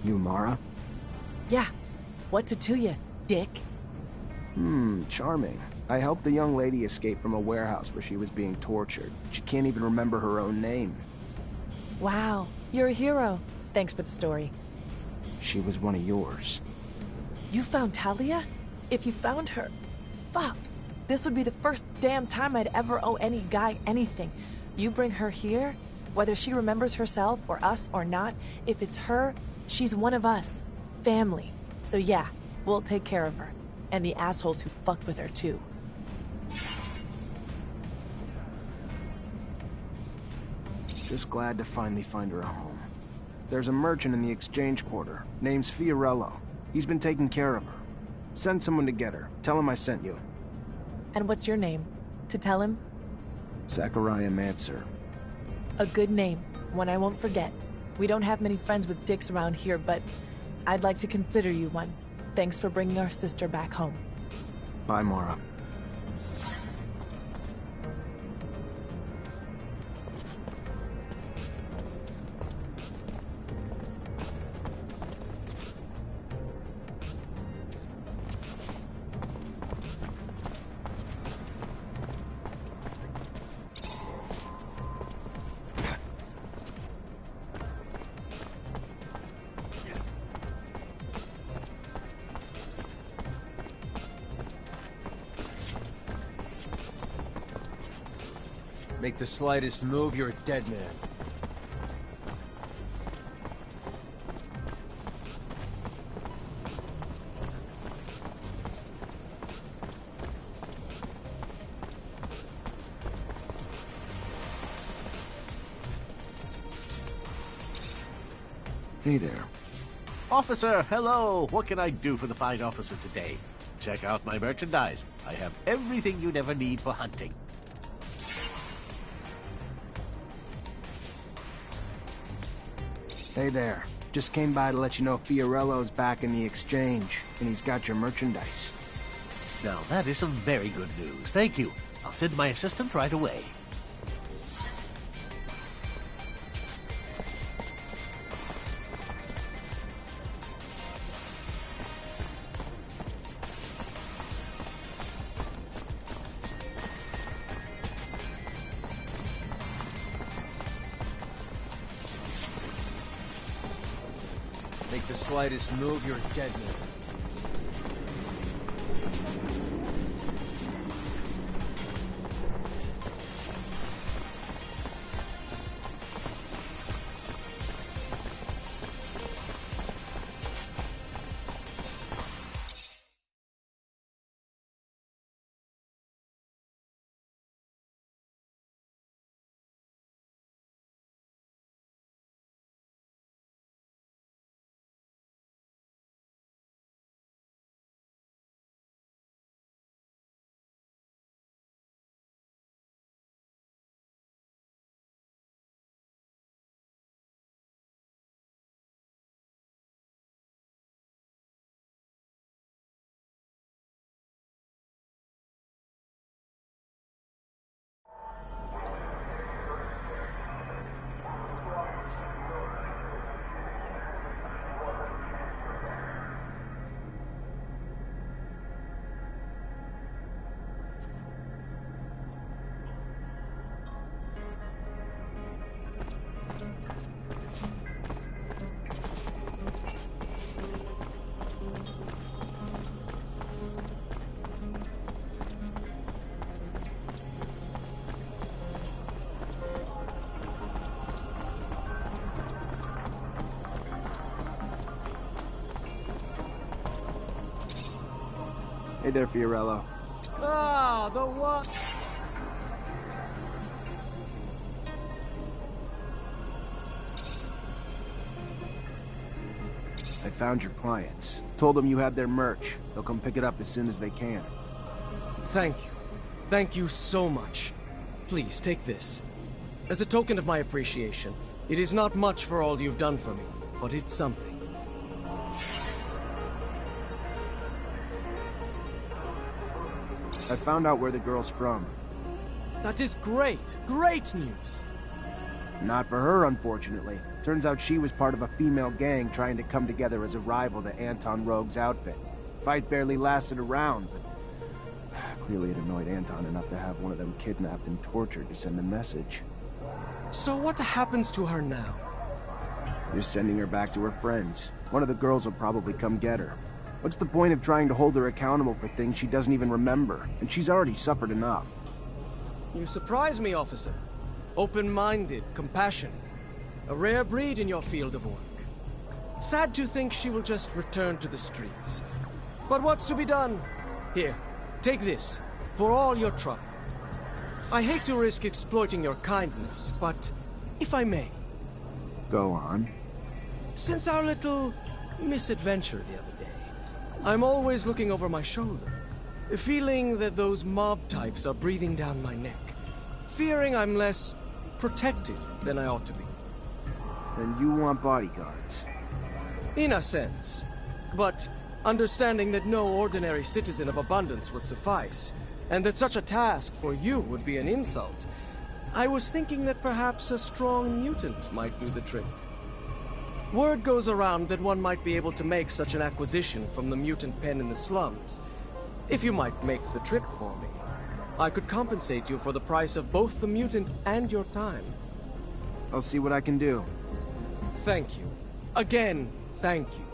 You Mara? Yeah. What's it to you, dick? Charming. I helped the young lady escape from a warehouse where she was being tortured. She can't even remember her own name. Wow, you're a hero. Thanks for the story. She was one of yours. You found Talia? If you found her... Fuck. This would be the first damn time I'd ever owe any guy anything. You bring her here, whether she remembers herself or us or not, if it's her, she's one of us. Family. So yeah, we'll take care of her. And the assholes who fucked with her too. Just glad to finally find her a home. There's a merchant in the exchange quarter. Name's Fiorello. He's been taking care of her. Send someone to get her. Tell him I sent you. And what's your name? To tell him? Zachariah Manser. A good name. One I won't forget. We don't have many friends with dicks around here, but I'd like to consider you one. Thanks for bringing our sister back home. Bye, Mara. Make the slightest move, you're a dead man. Hey there. Officer, hello! What can I do for the fine officer today? Check out my merchandise. I have everything you'd ever need for hunting. Hey there. Just came by to let you know Fiorello's back in the exchange, and he's got your merchandise. Now, that is some very good news. Thank you. I'll send my assistant right away. Make the slightest move, you're a dead man. Hey there, Fiorello. Ah, the what? I found your clients. Told them you had their merch. They'll come pick it up as soon as they can. Thank you. Thank you so much. Please, take this. As a token of my appreciation, it is not much for all you've done for me, but it's something. I found out where the girl's from. That is great, great news. Not for her, unfortunately. Turns out she was part of a female gang trying to come together as a rival to Anton Rogue's outfit. Fight barely lasted a round, but clearly it annoyed Anton enough to have one of them kidnapped and tortured to send a message. So what happens to her now? Just sending her back to her friends. One of the girls will probably come get her. What's the point of trying to hold her accountable for things she doesn't even remember? And she's already suffered enough. You surprise me, officer. Open-minded, compassionate. A rare breed in your field of work. Sad to think she will just return to the streets. But what's to be done? Here, take this, for all your trouble. I hate to risk exploiting your kindness, but if I may. Go on. Since our little misadventure the other day, I'm always looking over my shoulder, feeling that those mob types are breathing down my neck, fearing I'm less protected than I ought to be. Then you want bodyguards? In a sense. But understanding that no ordinary citizen of Abundance would suffice, and that such a task for you would be an insult, I was thinking that perhaps a strong mutant might do the trick. Word goes around that one might be able to make such an acquisition from the mutant pen in the slums. If you might make the trip for me, I could compensate you for the price of both the mutant and your time. I'll see what I can do. Thank you. Again, thank you.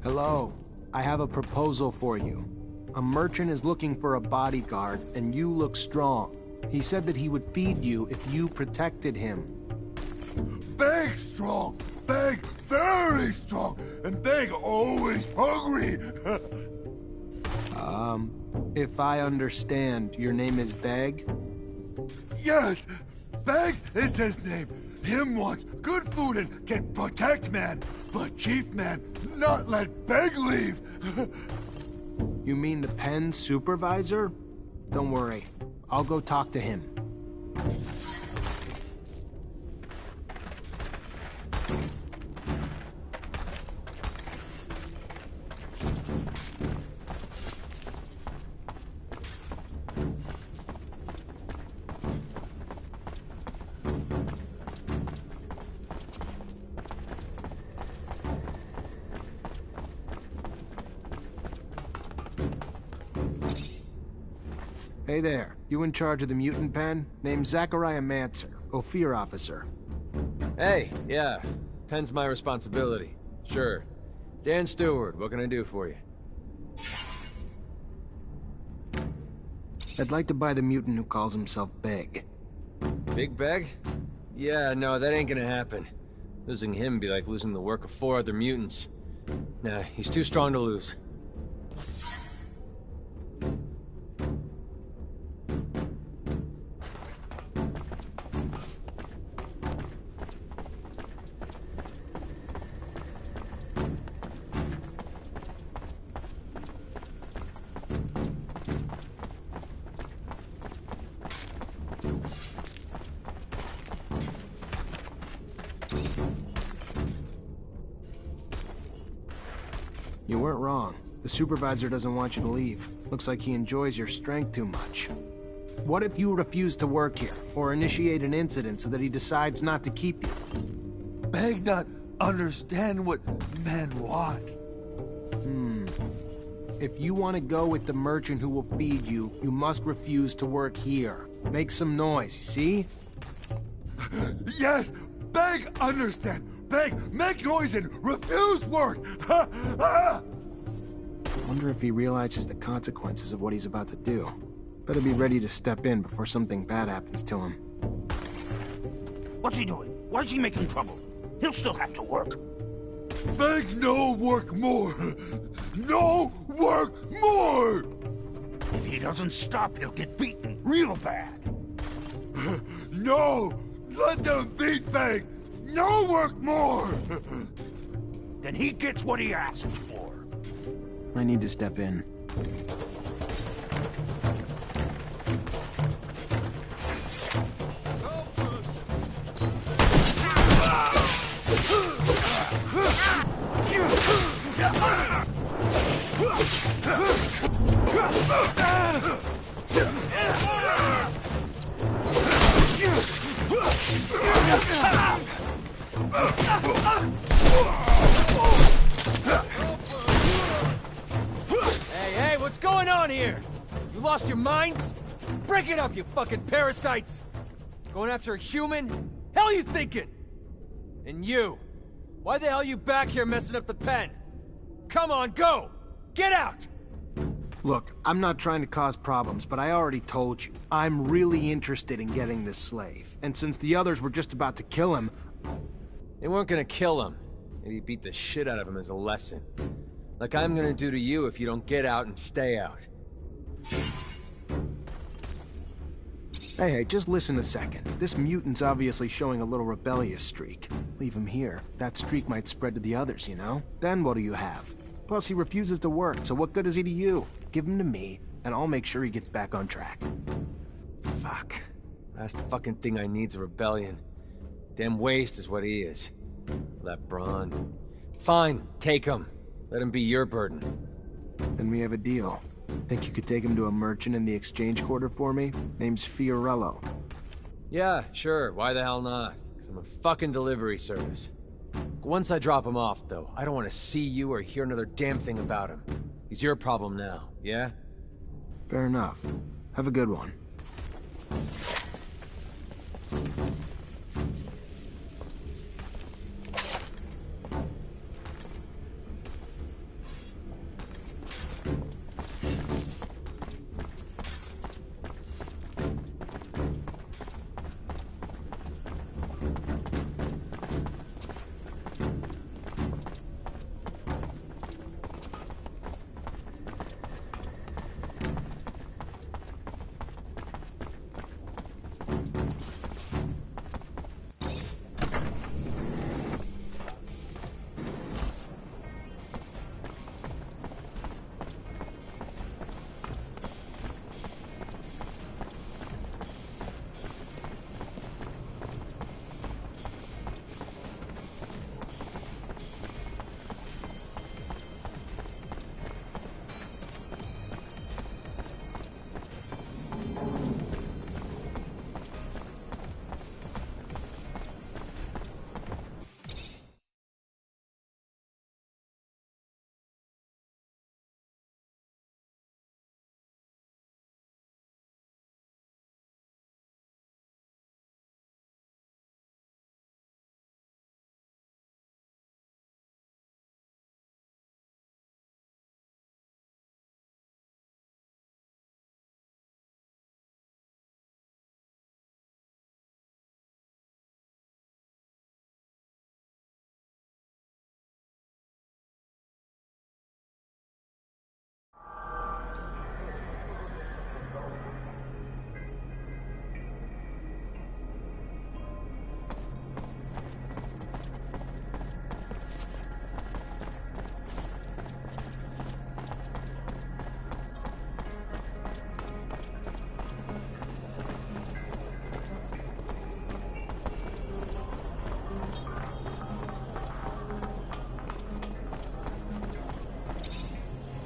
Hello. I have a proposal for you. A merchant is looking for a bodyguard, and you look strong. He said that he would feed you if you protected him. Big strong! Big very strong! And big always hungry! If I understand, your name is Beg? Yes! Beg is his name! Him wants good food and can protect man, but Chief Man not let Beg leave! You mean the pen supervisor? Don't worry, I'll go talk to him. Hey there, you in charge of the mutant pen? Name's Zachariah Manser, Ophir officer. Hey, yeah. Pen's my responsibility. Sure. Dan Stewart, what can I do for you? I'd like to buy the mutant who calls himself Beg. Big Beg? Yeah, no, that ain't gonna happen. Losing him be like losing the work of 4 other mutants. Nah, he's too strong to lose. You weren't wrong. The supervisor doesn't want you to leave. Looks like he enjoys your strength too much. What if you refuse to work here, or initiate an incident so that he decides not to keep you? Beg not understand what men want. If you want to go with the merchant who will feed you, you must refuse to work here. Make some noise, you see? Yes, Beg understand. Beg, make noise and refuse work. Wonder if he realizes the consequences of what he's about to do. Better be ready to step in before something bad happens to him. What's he doing? Why is he making trouble? He'll still have to work. Beg no work more. No work more. If he doesn't stop, he'll get beaten real bad. No, let them beat Beg. No work more. Then he gets what he asked for. I need to step in. Hey, what's going on here? You lost your minds? Break it up, you fucking parasites! Going after a human? Hell you thinking? And you? Why the hell you back here messing up the pen? Come on, go! Get out! Look, I'm not trying to cause problems, but I already told you. I'm really interested in getting this slave. And since the others were just about to kill him... They weren't gonna kill him. Maybe beat the shit out of him as a lesson. Like I'm gonna do to you if you don't get out and stay out. Hey, just listen a second. This mutant's obviously showing a little rebellious streak. Leave him here. That streak might spread to the others, you know? Then what do you have? Plus, he refuses to work, so what good is he to you? Give him to me, and I'll make sure he gets back on track. Fuck. Last fucking thing I need's a rebellion. Damn waste is what he is. That brawn. Fine, take him. Let him be your burden. Then we have a deal. Think you could take him to a merchant in the exchange quarter for me? Name's Fiorello. Yeah, sure. Why the hell not? 'Cause I'm a fucking delivery service. Once I drop him off, though, I don't want to see you or hear another damn thing about him. He's your problem now, yeah? Fair enough. Have a good one.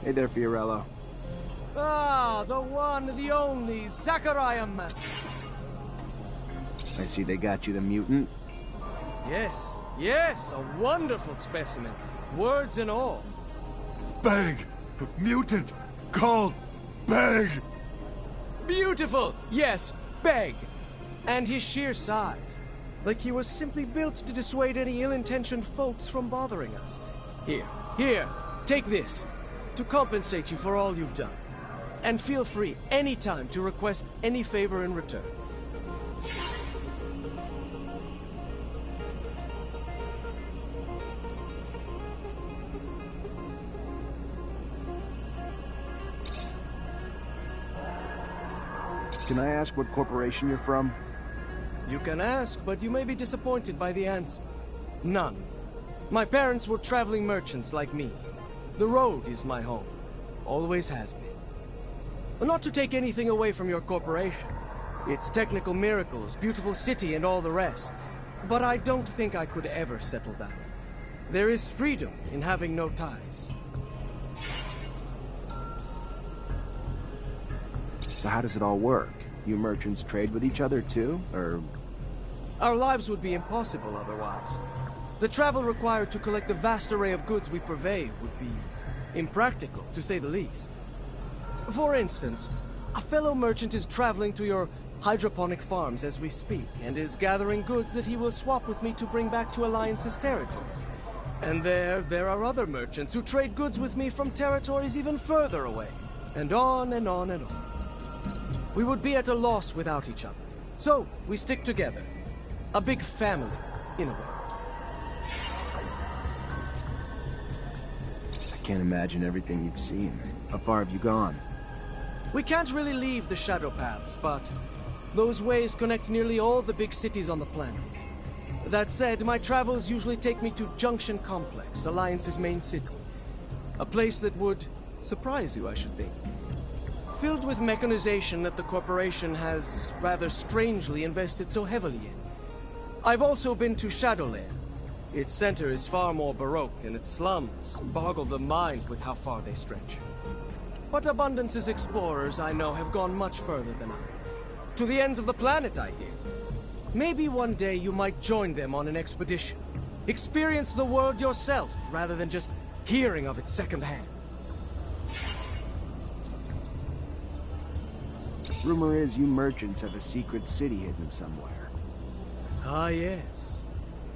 Hey there, Fiorello. Ah, the one, the only, Zachariah man. I see they got you the mutant. Yes, yes, a wonderful specimen. Words and all. Beg! Mutant! Called Beg! Beautiful! Yes, Beg. And his sheer size. Like he was simply built to dissuade any ill-intentioned folks from bothering us. Here, take this. To compensate you for all you've done. And feel free anytime to request any favor in return. Can I ask what corporation you're from? You can ask, but you may be disappointed by the answer. None. My parents were traveling merchants like me. The road is my home. Always has been. Not to take anything away from your corporation. Its technical miracles, beautiful city, and all the rest. But I don't think I could ever settle down. There is freedom in having no ties. So how does it all work? You merchants trade with each other too, or...? Our lives would be impossible otherwise. The travel required to collect the vast array of goods we purvey would be impractical, to say the least. For instance, a fellow merchant is traveling to your hydroponic farms as we speak, and is gathering goods that he will swap with me to bring back to Alliance's territory. And there are other merchants who trade goods with me from territories even further away, and on and on and on. We would be at a loss without each other. So, we stick together. A big family, in a way. I can't imagine everything you've seen. How far have you gone? We can't really leave the shadow paths, but those ways connect nearly all the big cities on the planet. That said, my travels usually take me to Junction Complex, Alliance's main city. A place that would surprise you, I should think. Filled with mechanization that the corporation has rather strangely invested so heavily in. I've also been to Shadowlair. Its center is far more baroque, and its slums boggle the mind with how far they stretch. But Abundance's explorers, I know, have gone much further than I. To the ends of the planet, I hear. Maybe one day you might join them on an expedition. Experience the world yourself, rather than just hearing of it secondhand. Rumor is you merchants have a secret city hidden somewhere. Ah, yes.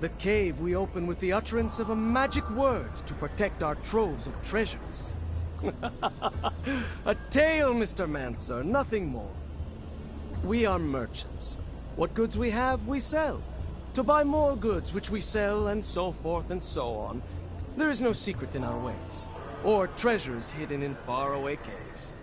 The cave we open with the utterance of a magic word to protect our troves of treasures. A tale, Mr. Manser, nothing more. We are merchants. What goods we have, we sell. To buy more goods, which we sell, and so forth and so on. There is no secret in our ways, or treasures hidden in faraway caves.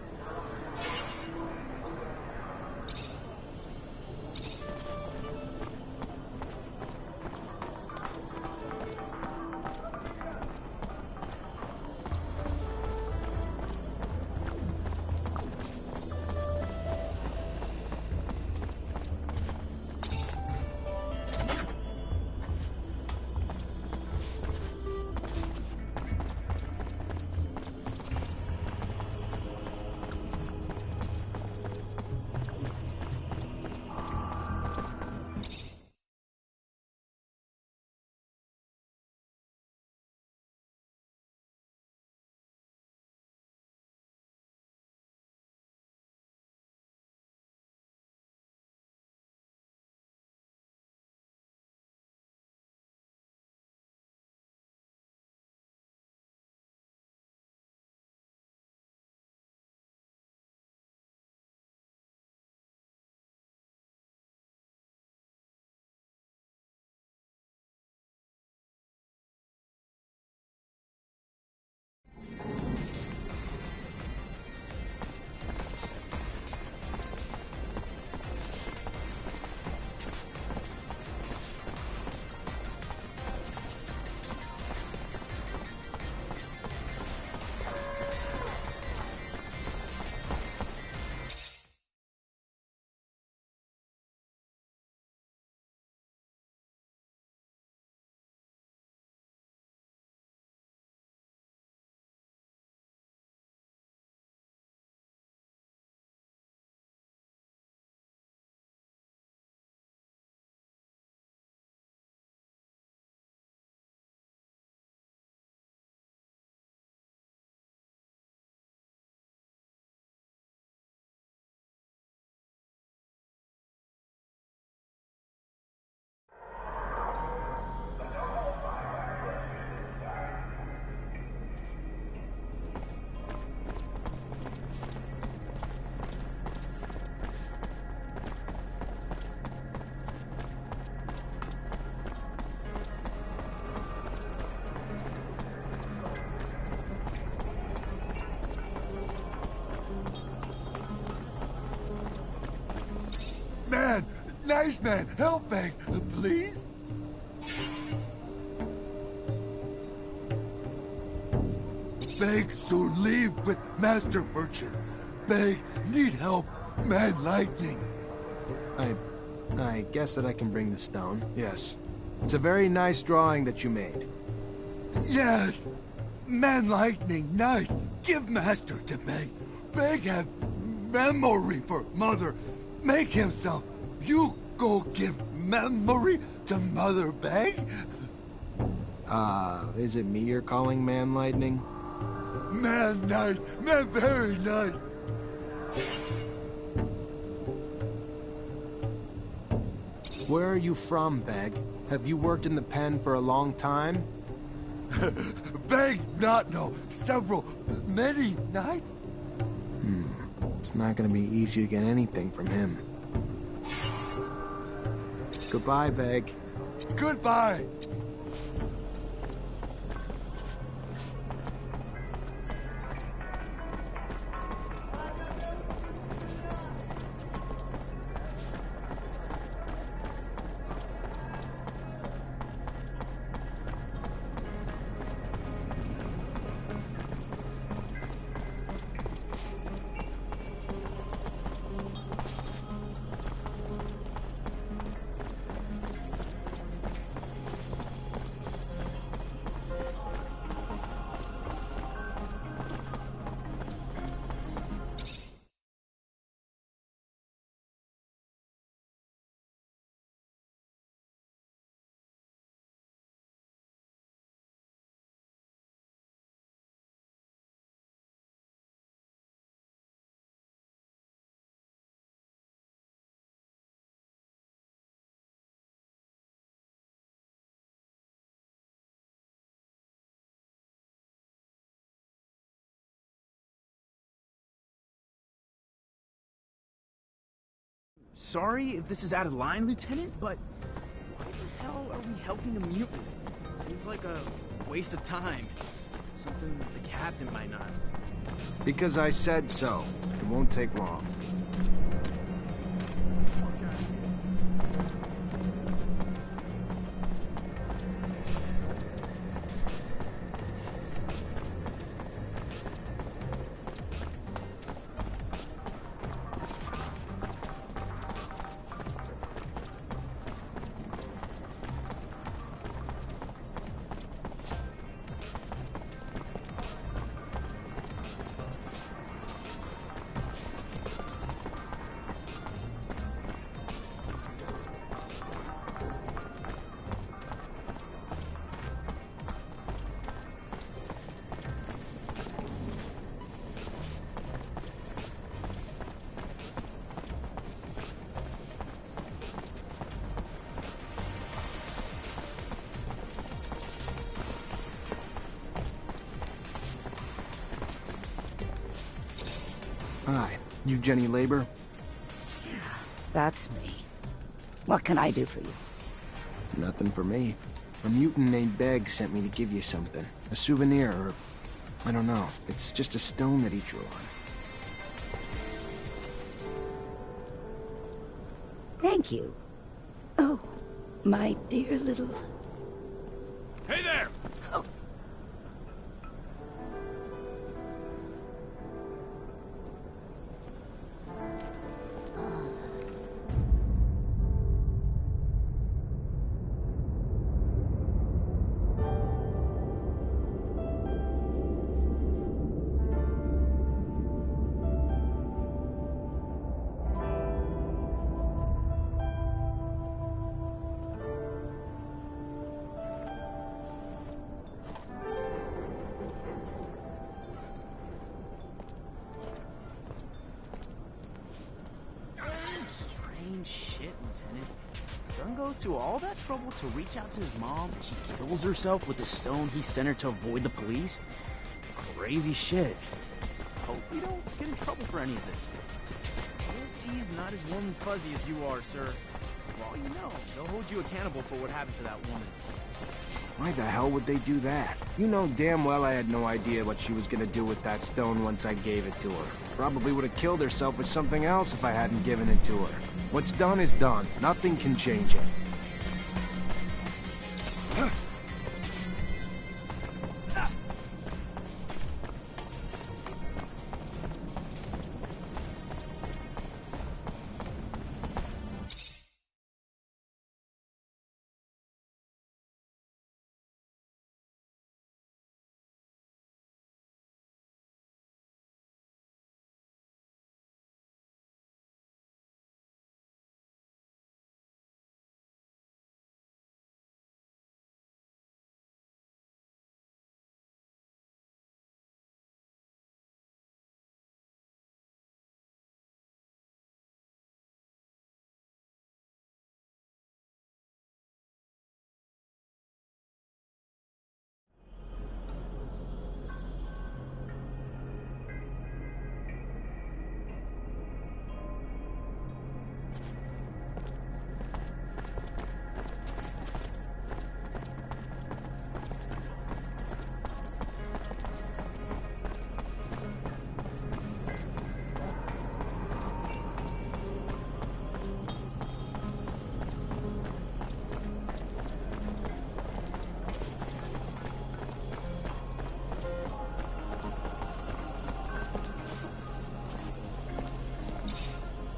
Nice man, help Beg, please? Beg soon leave with Master Merchant. Beg need help, Man Lightning. I guess that I can bring the stone, yes. It's a very nice drawing that you made. Yes! Man Lightning, nice. Give Master to Beg. Beg have memory for Mother. Make himself. You go give memory to Mother Beg? Is it me you're calling Man Lightning? Man nice. Man very nice. Where are you from, Beg? Have you worked in the pen for a long time? Beg not know. Many nights? It's not gonna be easy to get anything from him. Goodbye, Beg. Goodbye. Sorry if this is out of line, Lieutenant, but why the hell are we helping a mutant? Seems like a waste of time. Something the captain might not. Because I said so. It won't take long. Hi, you Jenny Labor? Yeah, that's me. What can I do for you? Nothing for me. A mutant named Beg sent me to give you something. A souvenir, or... I don't know. It's just a stone that he drew on. Thank you. Oh, my dear little... Hey there! Oh. Shit, Lieutenant. Son goes to all that trouble to reach out to his mom, and she kills herself with the stone he sent her to avoid the police? Crazy shit. Hope we don't get in trouble for any of this. ASC's not as warm and fuzzy as you are, sir. For all you know, they'll hold you accountable for what happened to that woman. Why the hell would they do that? You know damn well I had no idea what she was gonna do with that stone once I gave it to her. Probably would have killed herself with something else if I hadn't given it to her. What's done is done. Nothing can change it.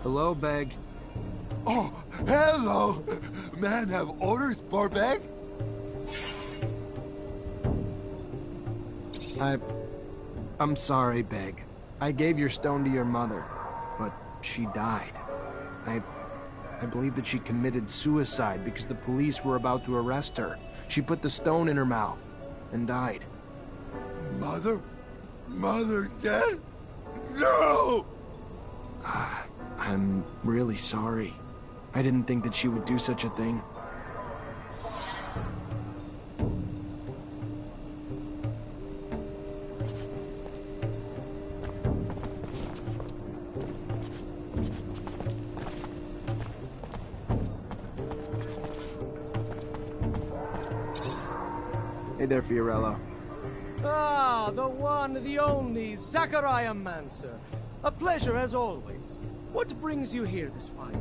Hello, Beg. Oh, hello! Man, have orders for Beg? I'm sorry, Beg. I gave your stone to your mother, but she died. I believe that she committed suicide because the police were about to arrest her. She put the stone in her mouth and died. Mother? Mother dead? No! I'm really sorry. I didn't think that she would do such a thing. Hey there, Fiorello. Ah, the one, the only, Zachariah Manser. A pleasure as always. What brings you here this fine day?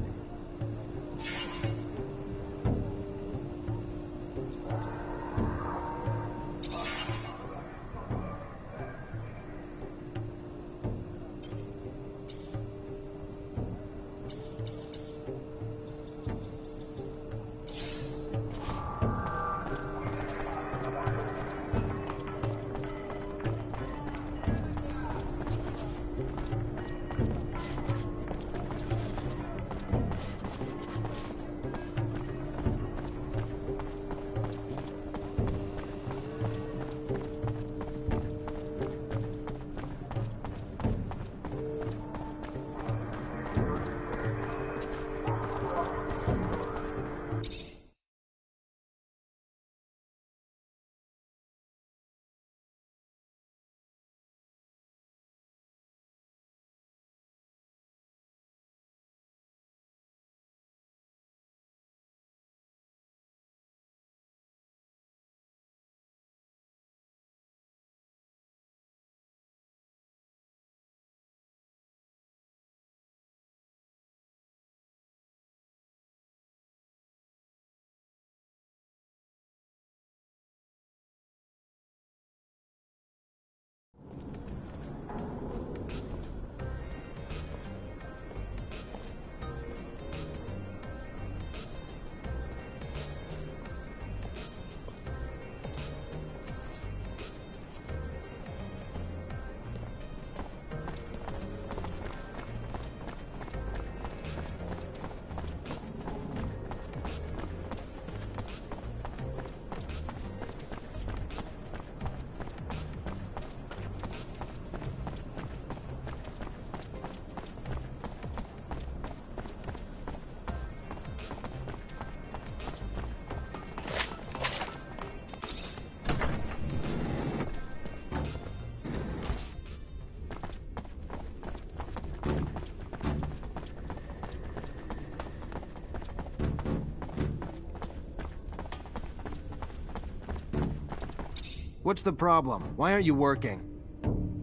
What's the problem? Why aren't you working?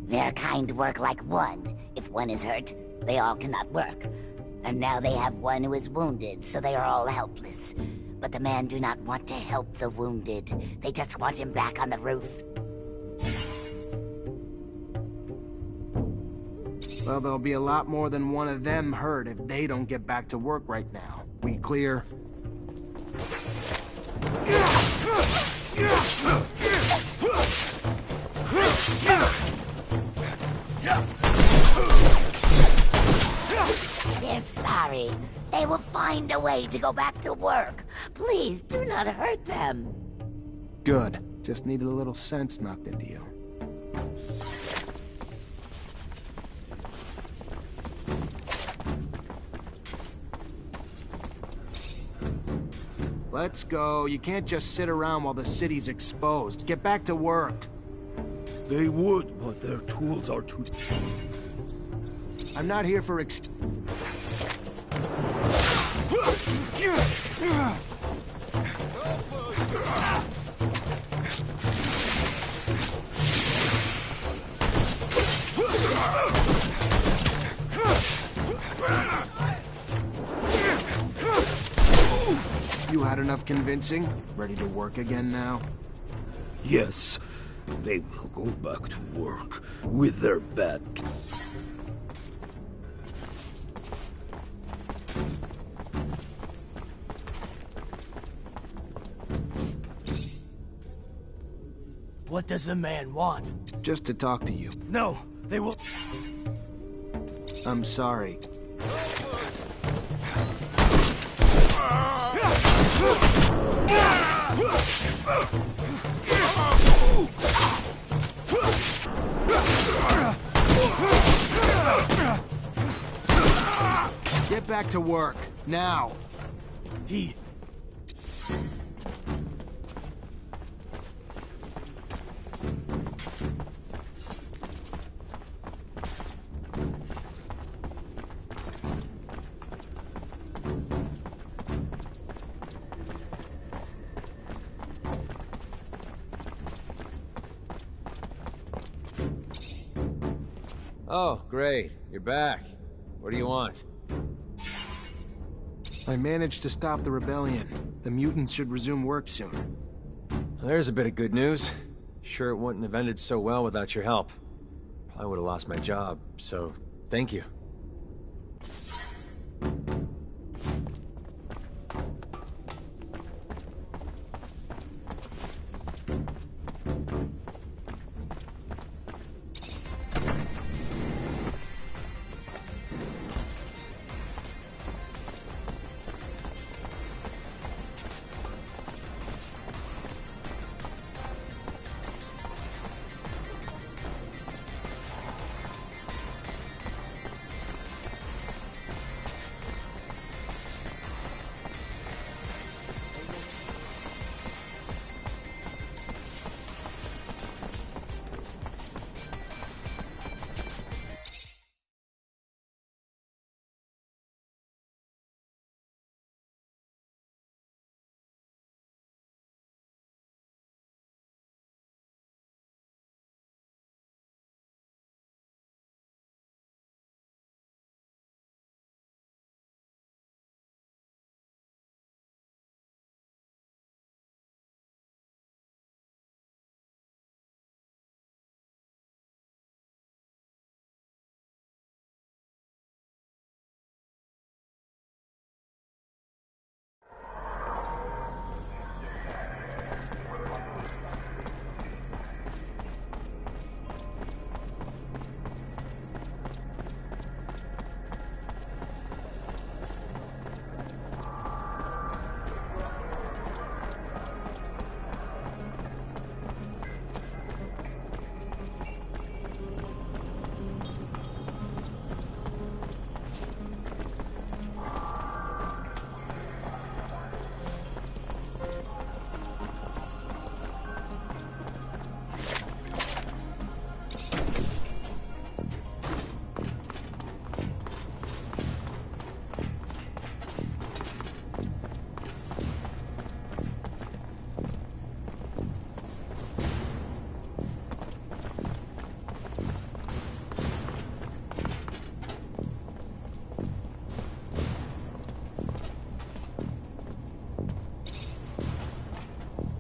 Their kind work like one. If one is hurt, they all cannot work. And now they have one who is wounded, so they are all helpless. But the men do not want to help the wounded. They just want him back on the roof. Well, there'll be a lot more than one of them hurt if they don't get back to work right now. We clear? They're sorry. They will find a way to go back to work. Please, do not hurt them. Good. Just needed a little sense knocked into you. Let's go. You can't just sit around while the city's exposed. Get back to work. They would, but their tools are too... I'm not here for You had enough convincing? Ready to work again now? Yes, they will go back to work with their bad... What does the man want? Just to talk to you. No, they will... I'm sorry. Get back to work, now. Oh, great. You're back. What do you want? I managed to stop the rebellion. The mutants should resume work soon. Well, there's a bit of good news. Sure it wouldn't have ended so well without your help. Probably would have lost my job, so thank you.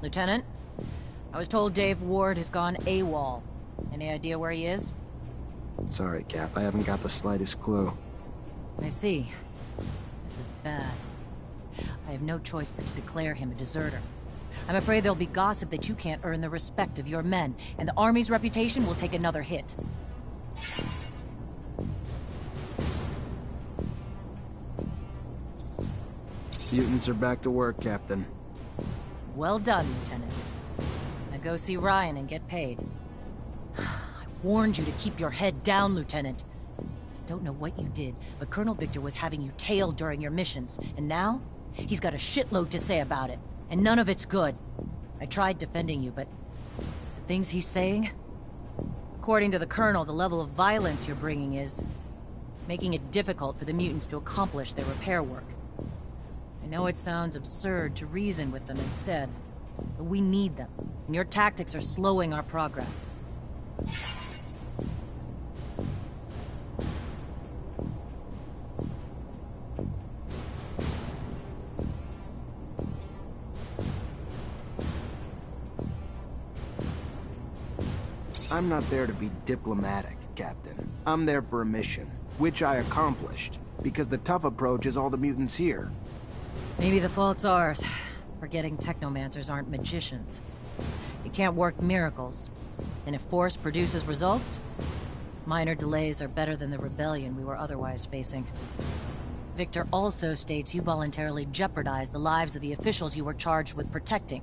Lieutenant, I was told Dave Ward has gone AWOL. Any idea where he is? Sorry, Cap, I haven't got the slightest clue. I see. This is bad. I have no choice but to declare him a deserter. I'm afraid there'll be gossip that you can't earn the respect of your men, and the Army's reputation will take another hit. Mutants are back to work, Captain. Well done, Lieutenant. Now go see Ryan and get paid. I warned you to keep your head down, Lieutenant. Don't know what you did, but Colonel Victor was having you tailed during your missions, and now he's got a shitload to say about it, and none of it's good. I tried defending you, but the things he's saying? According to the Colonel, the level of violence you're bringing is making it difficult for the mutants to accomplish their repair work. I know it sounds absurd to reason with them instead, but we need them, and your tactics are slowing our progress. I'm not there to be diplomatic, Captain. I'm there for a mission, which I accomplished, because the tough approach is all the mutants here. Maybe the fault's ours, forgetting technomancers aren't magicians. You can't work miracles, and if force produces results, minor delays are better than the rebellion we were otherwise facing. Victor also states you voluntarily jeopardized the lives of the officials you were charged with protecting.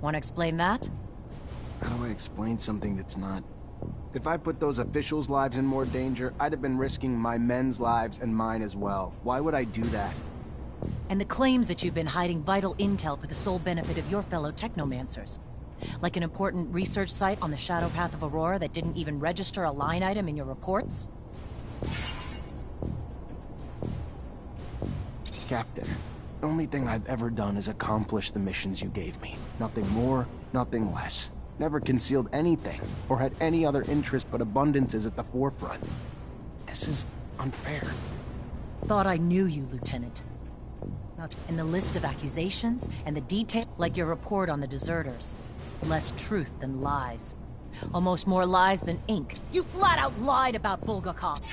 Want to explain that? How do I explain something that's not... If I put those officials' lives in more danger, I'd have been risking my men's lives and mine as well. Why would I do that? And the claims that you've been hiding vital intel for the sole benefit of your fellow technomancers. Like an important research site on the shadow path of Aurora that didn't even register a line item in your reports? Captain, the only thing I've ever done is accomplish the missions you gave me. Nothing more, nothing less. Never concealed anything, or had any other interest but abundances at the forefront. This is unfair. Thought I knew you, Lieutenant. Not in the list of accusations, and the detail, like your report on the deserters. Less truth than lies. Almost more lies than ink. You flat out lied about Bulgakov!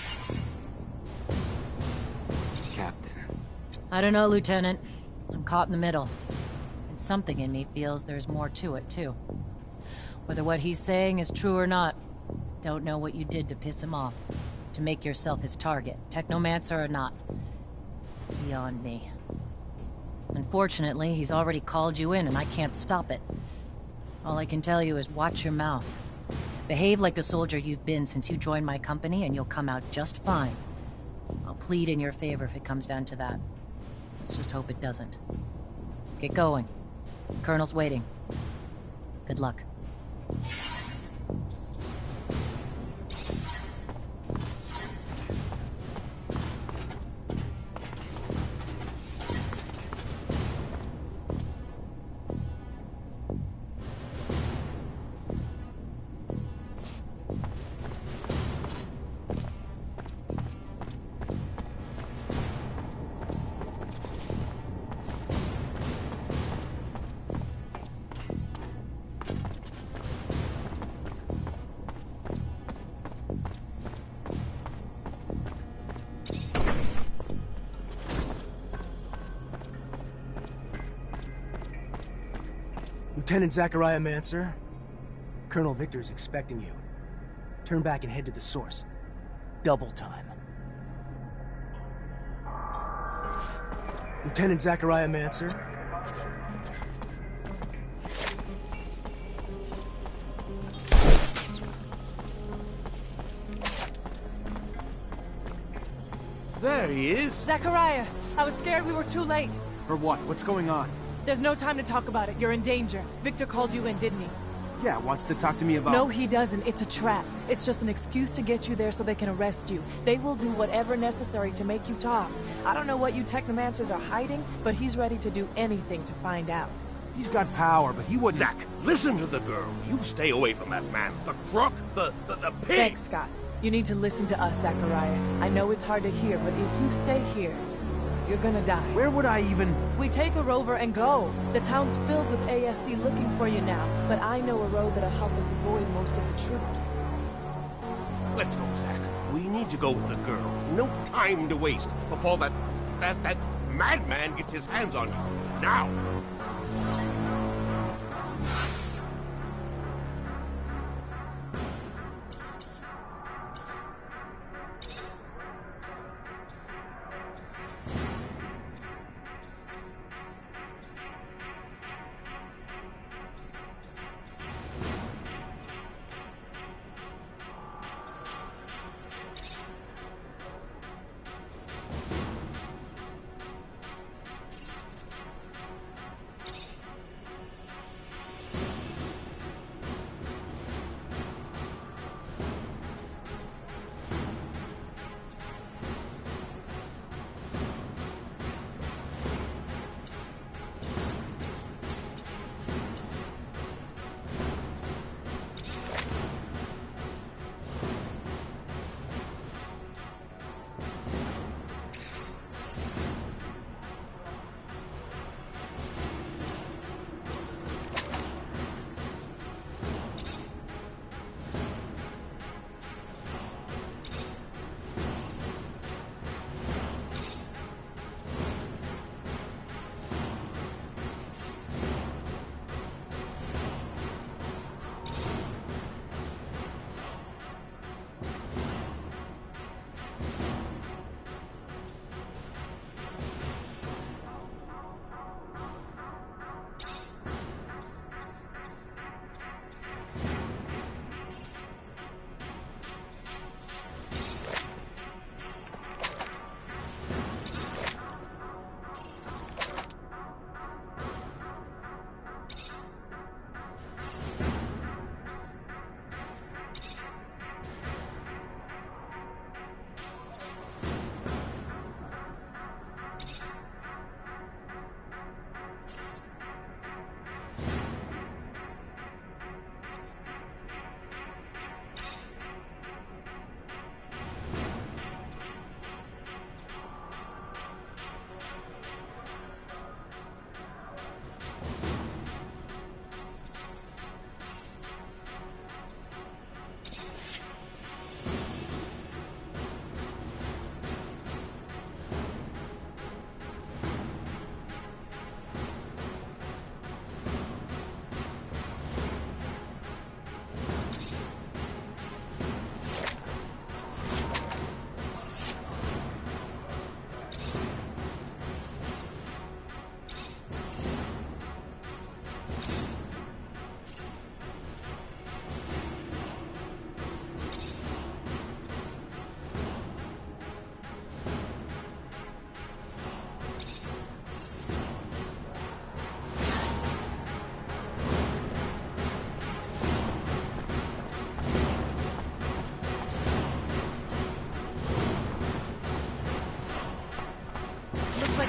Captain. I don't know, Lieutenant. I'm caught in the middle. And something in me feels there's more to it, too. Whether what he's saying is true or not, don't know what you did to piss him off. To make yourself his target, technomancer or not. It's beyond me. Unfortunately, he's already called you in and I can't stop it. All I can tell you is watch your mouth. Behave like the soldier you've been since you joined my company and you'll come out just fine. I'll plead in your favor if it comes down to that. Let's just hope it doesn't. Get going. Colonel's waiting. Good luck. Lieutenant Zachariah Manser, Colonel Victor is expecting you. Turn back and head to the source. Double time. Lieutenant Zachariah Manser. There he is. Zachariah, I was scared we were too late. For what? What's going on? There's no time to talk about it. You're in danger. Victor called you in, didn't he? Yeah, wants to talk to me about... No, he doesn't. It's a trap. It's just an excuse to get you there so they can arrest you. They will do whatever necessary to make you talk. I don't know what you technomancers are hiding, but he's ready to do anything to find out. He's got power, but he wouldn't... Zach, listen to the girl. You stay away from that man. The crook, the pig. Thanks, Scott. You need to listen to us, Zachariah. I know it's hard to hear, but if you stay here, You're gonna die. Where would I even... We take a rover and go. The town's filled with ASC looking for you now, but I know a road that'll help us avoid most of the troops. Let's go, Zach. We need to go with the girl. No time to waste before that madman gets his hands on you. Now!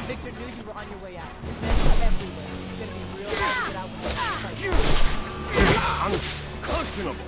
Victor knew you were on your way out. His men are everywhere. You're gonna be real hard to get out with this. Unconscionable!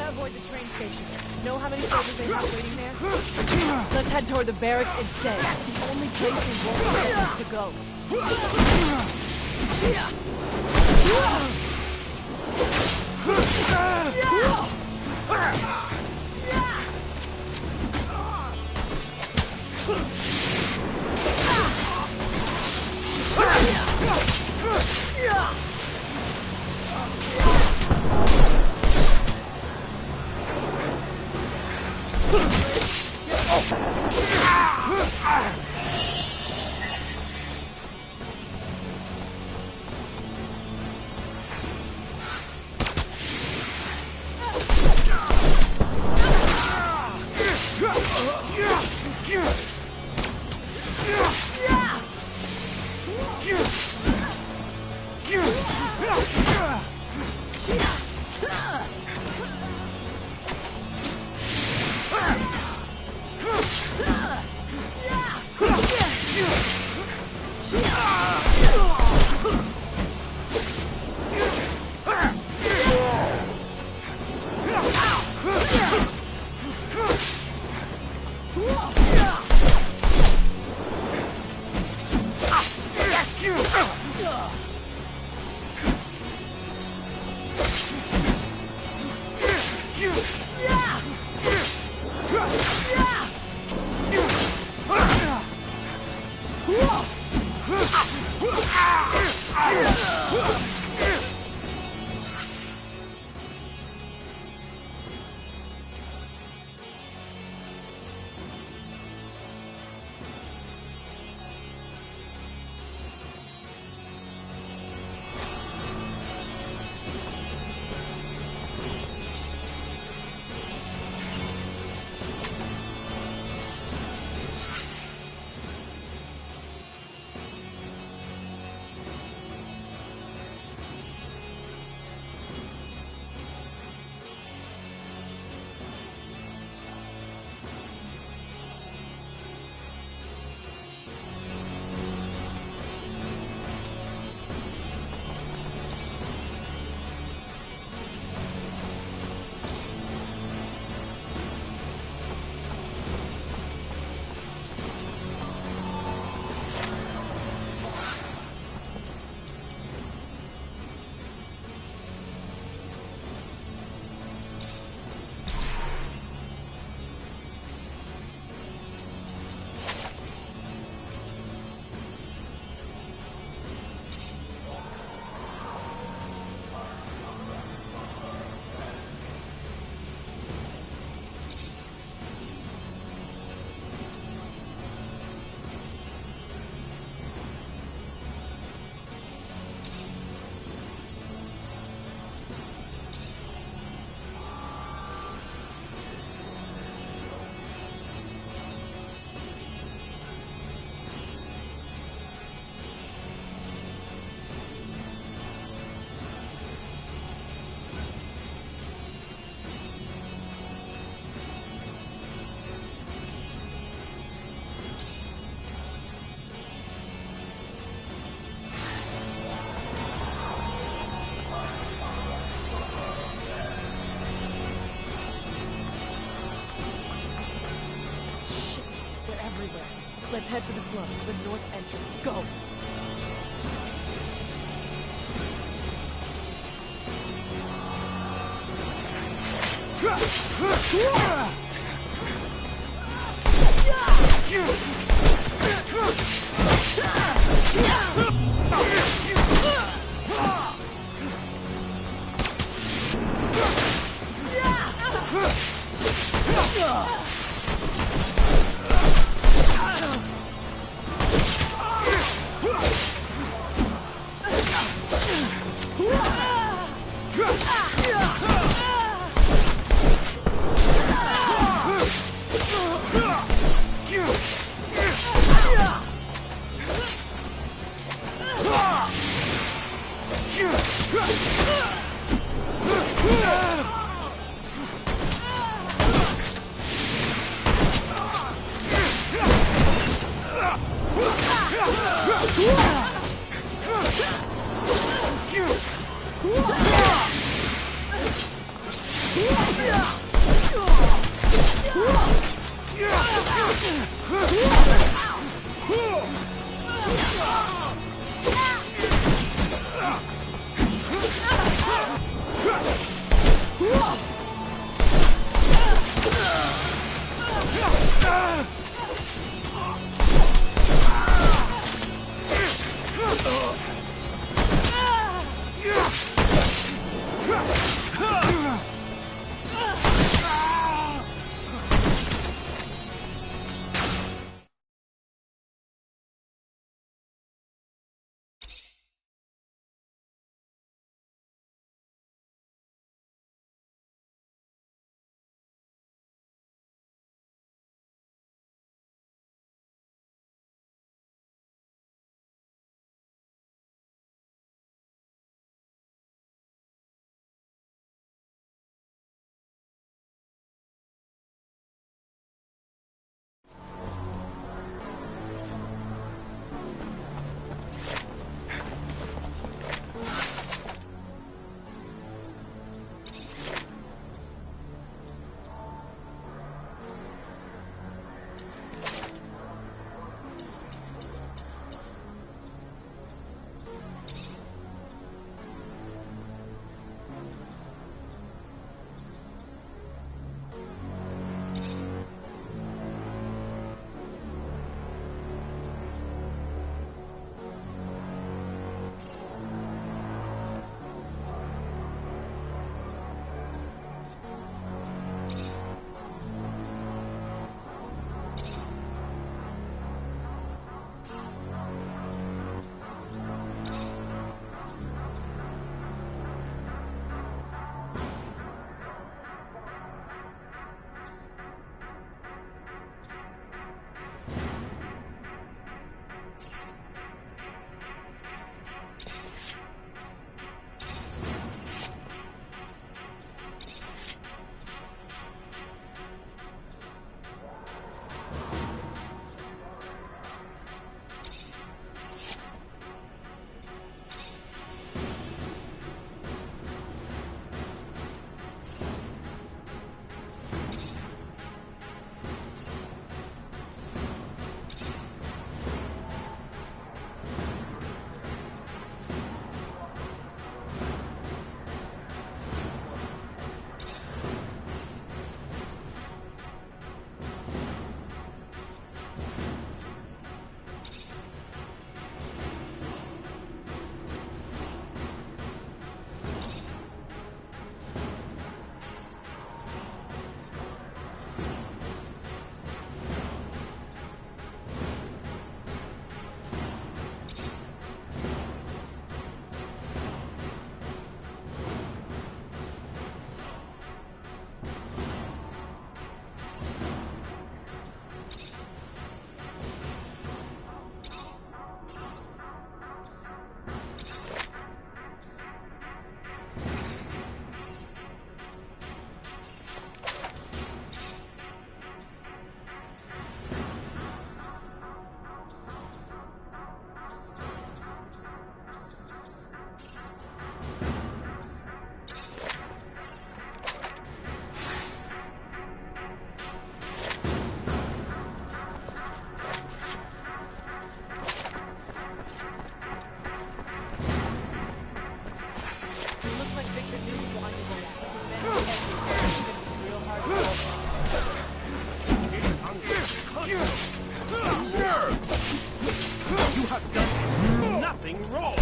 Avoid the train station. Know how many soldiers they have waiting there? Let's head toward the barracks instead. The only place we won't be able to go. Let's head for the slums, the north entrance. Go! it's a new one to that. Because then it's gonna be real hard You have done nothing wrong!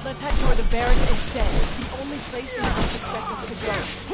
Let's head toward the barracks instead. It's the only place they don't expect us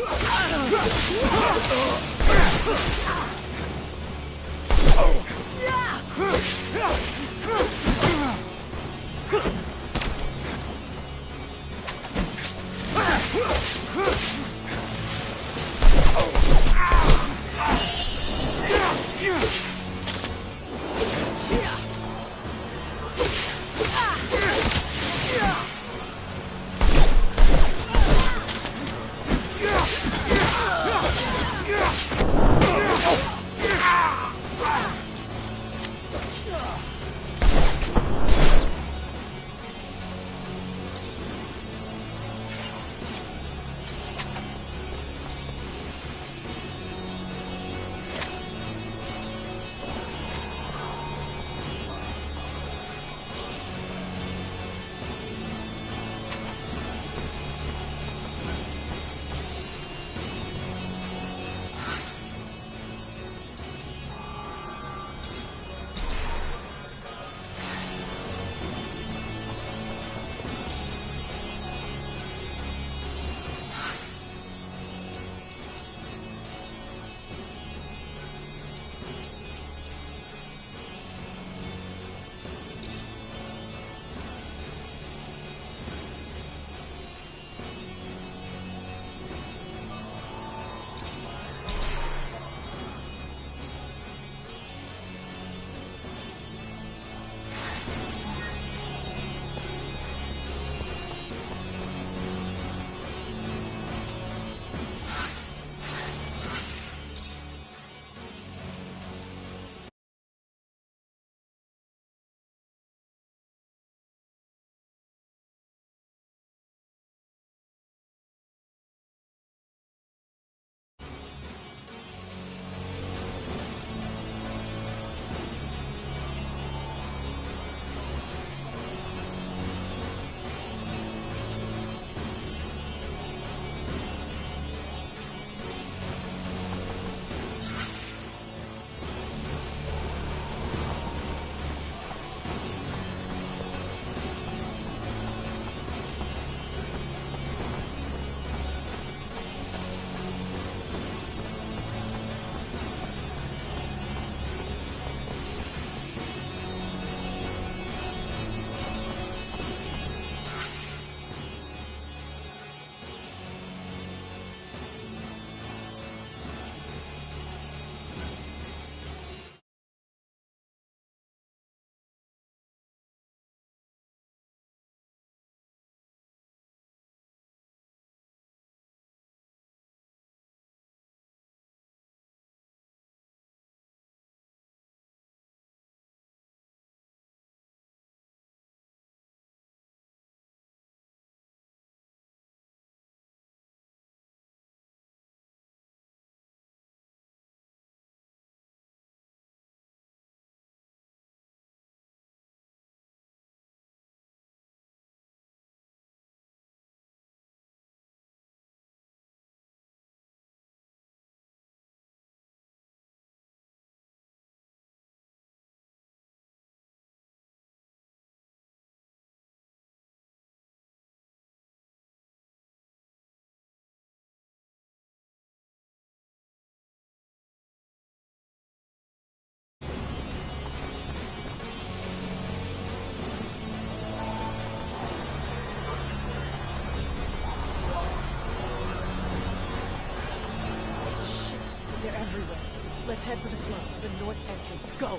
Let's head for the slums, the north entrance. Go!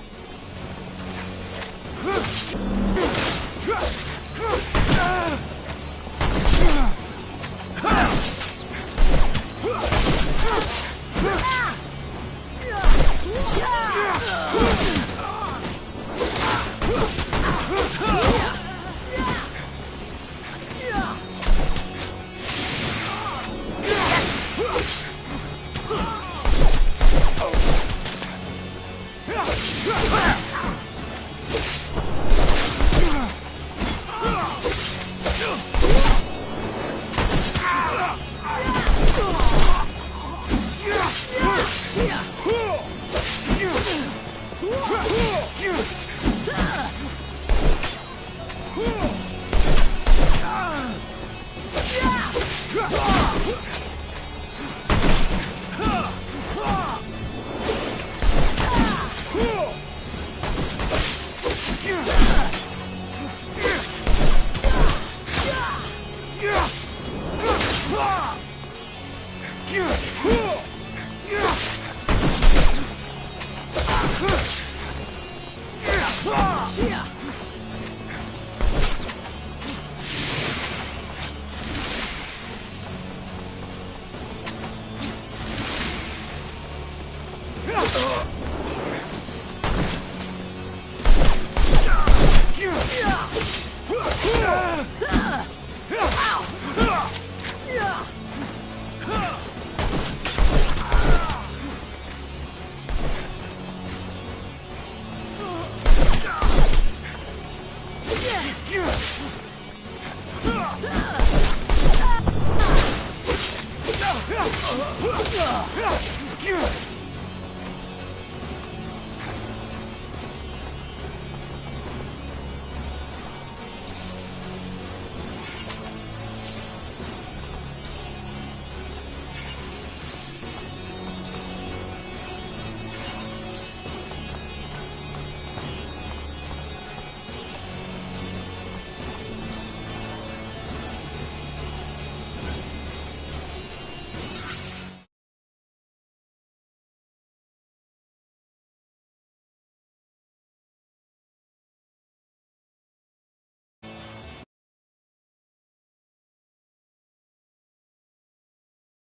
Yeah!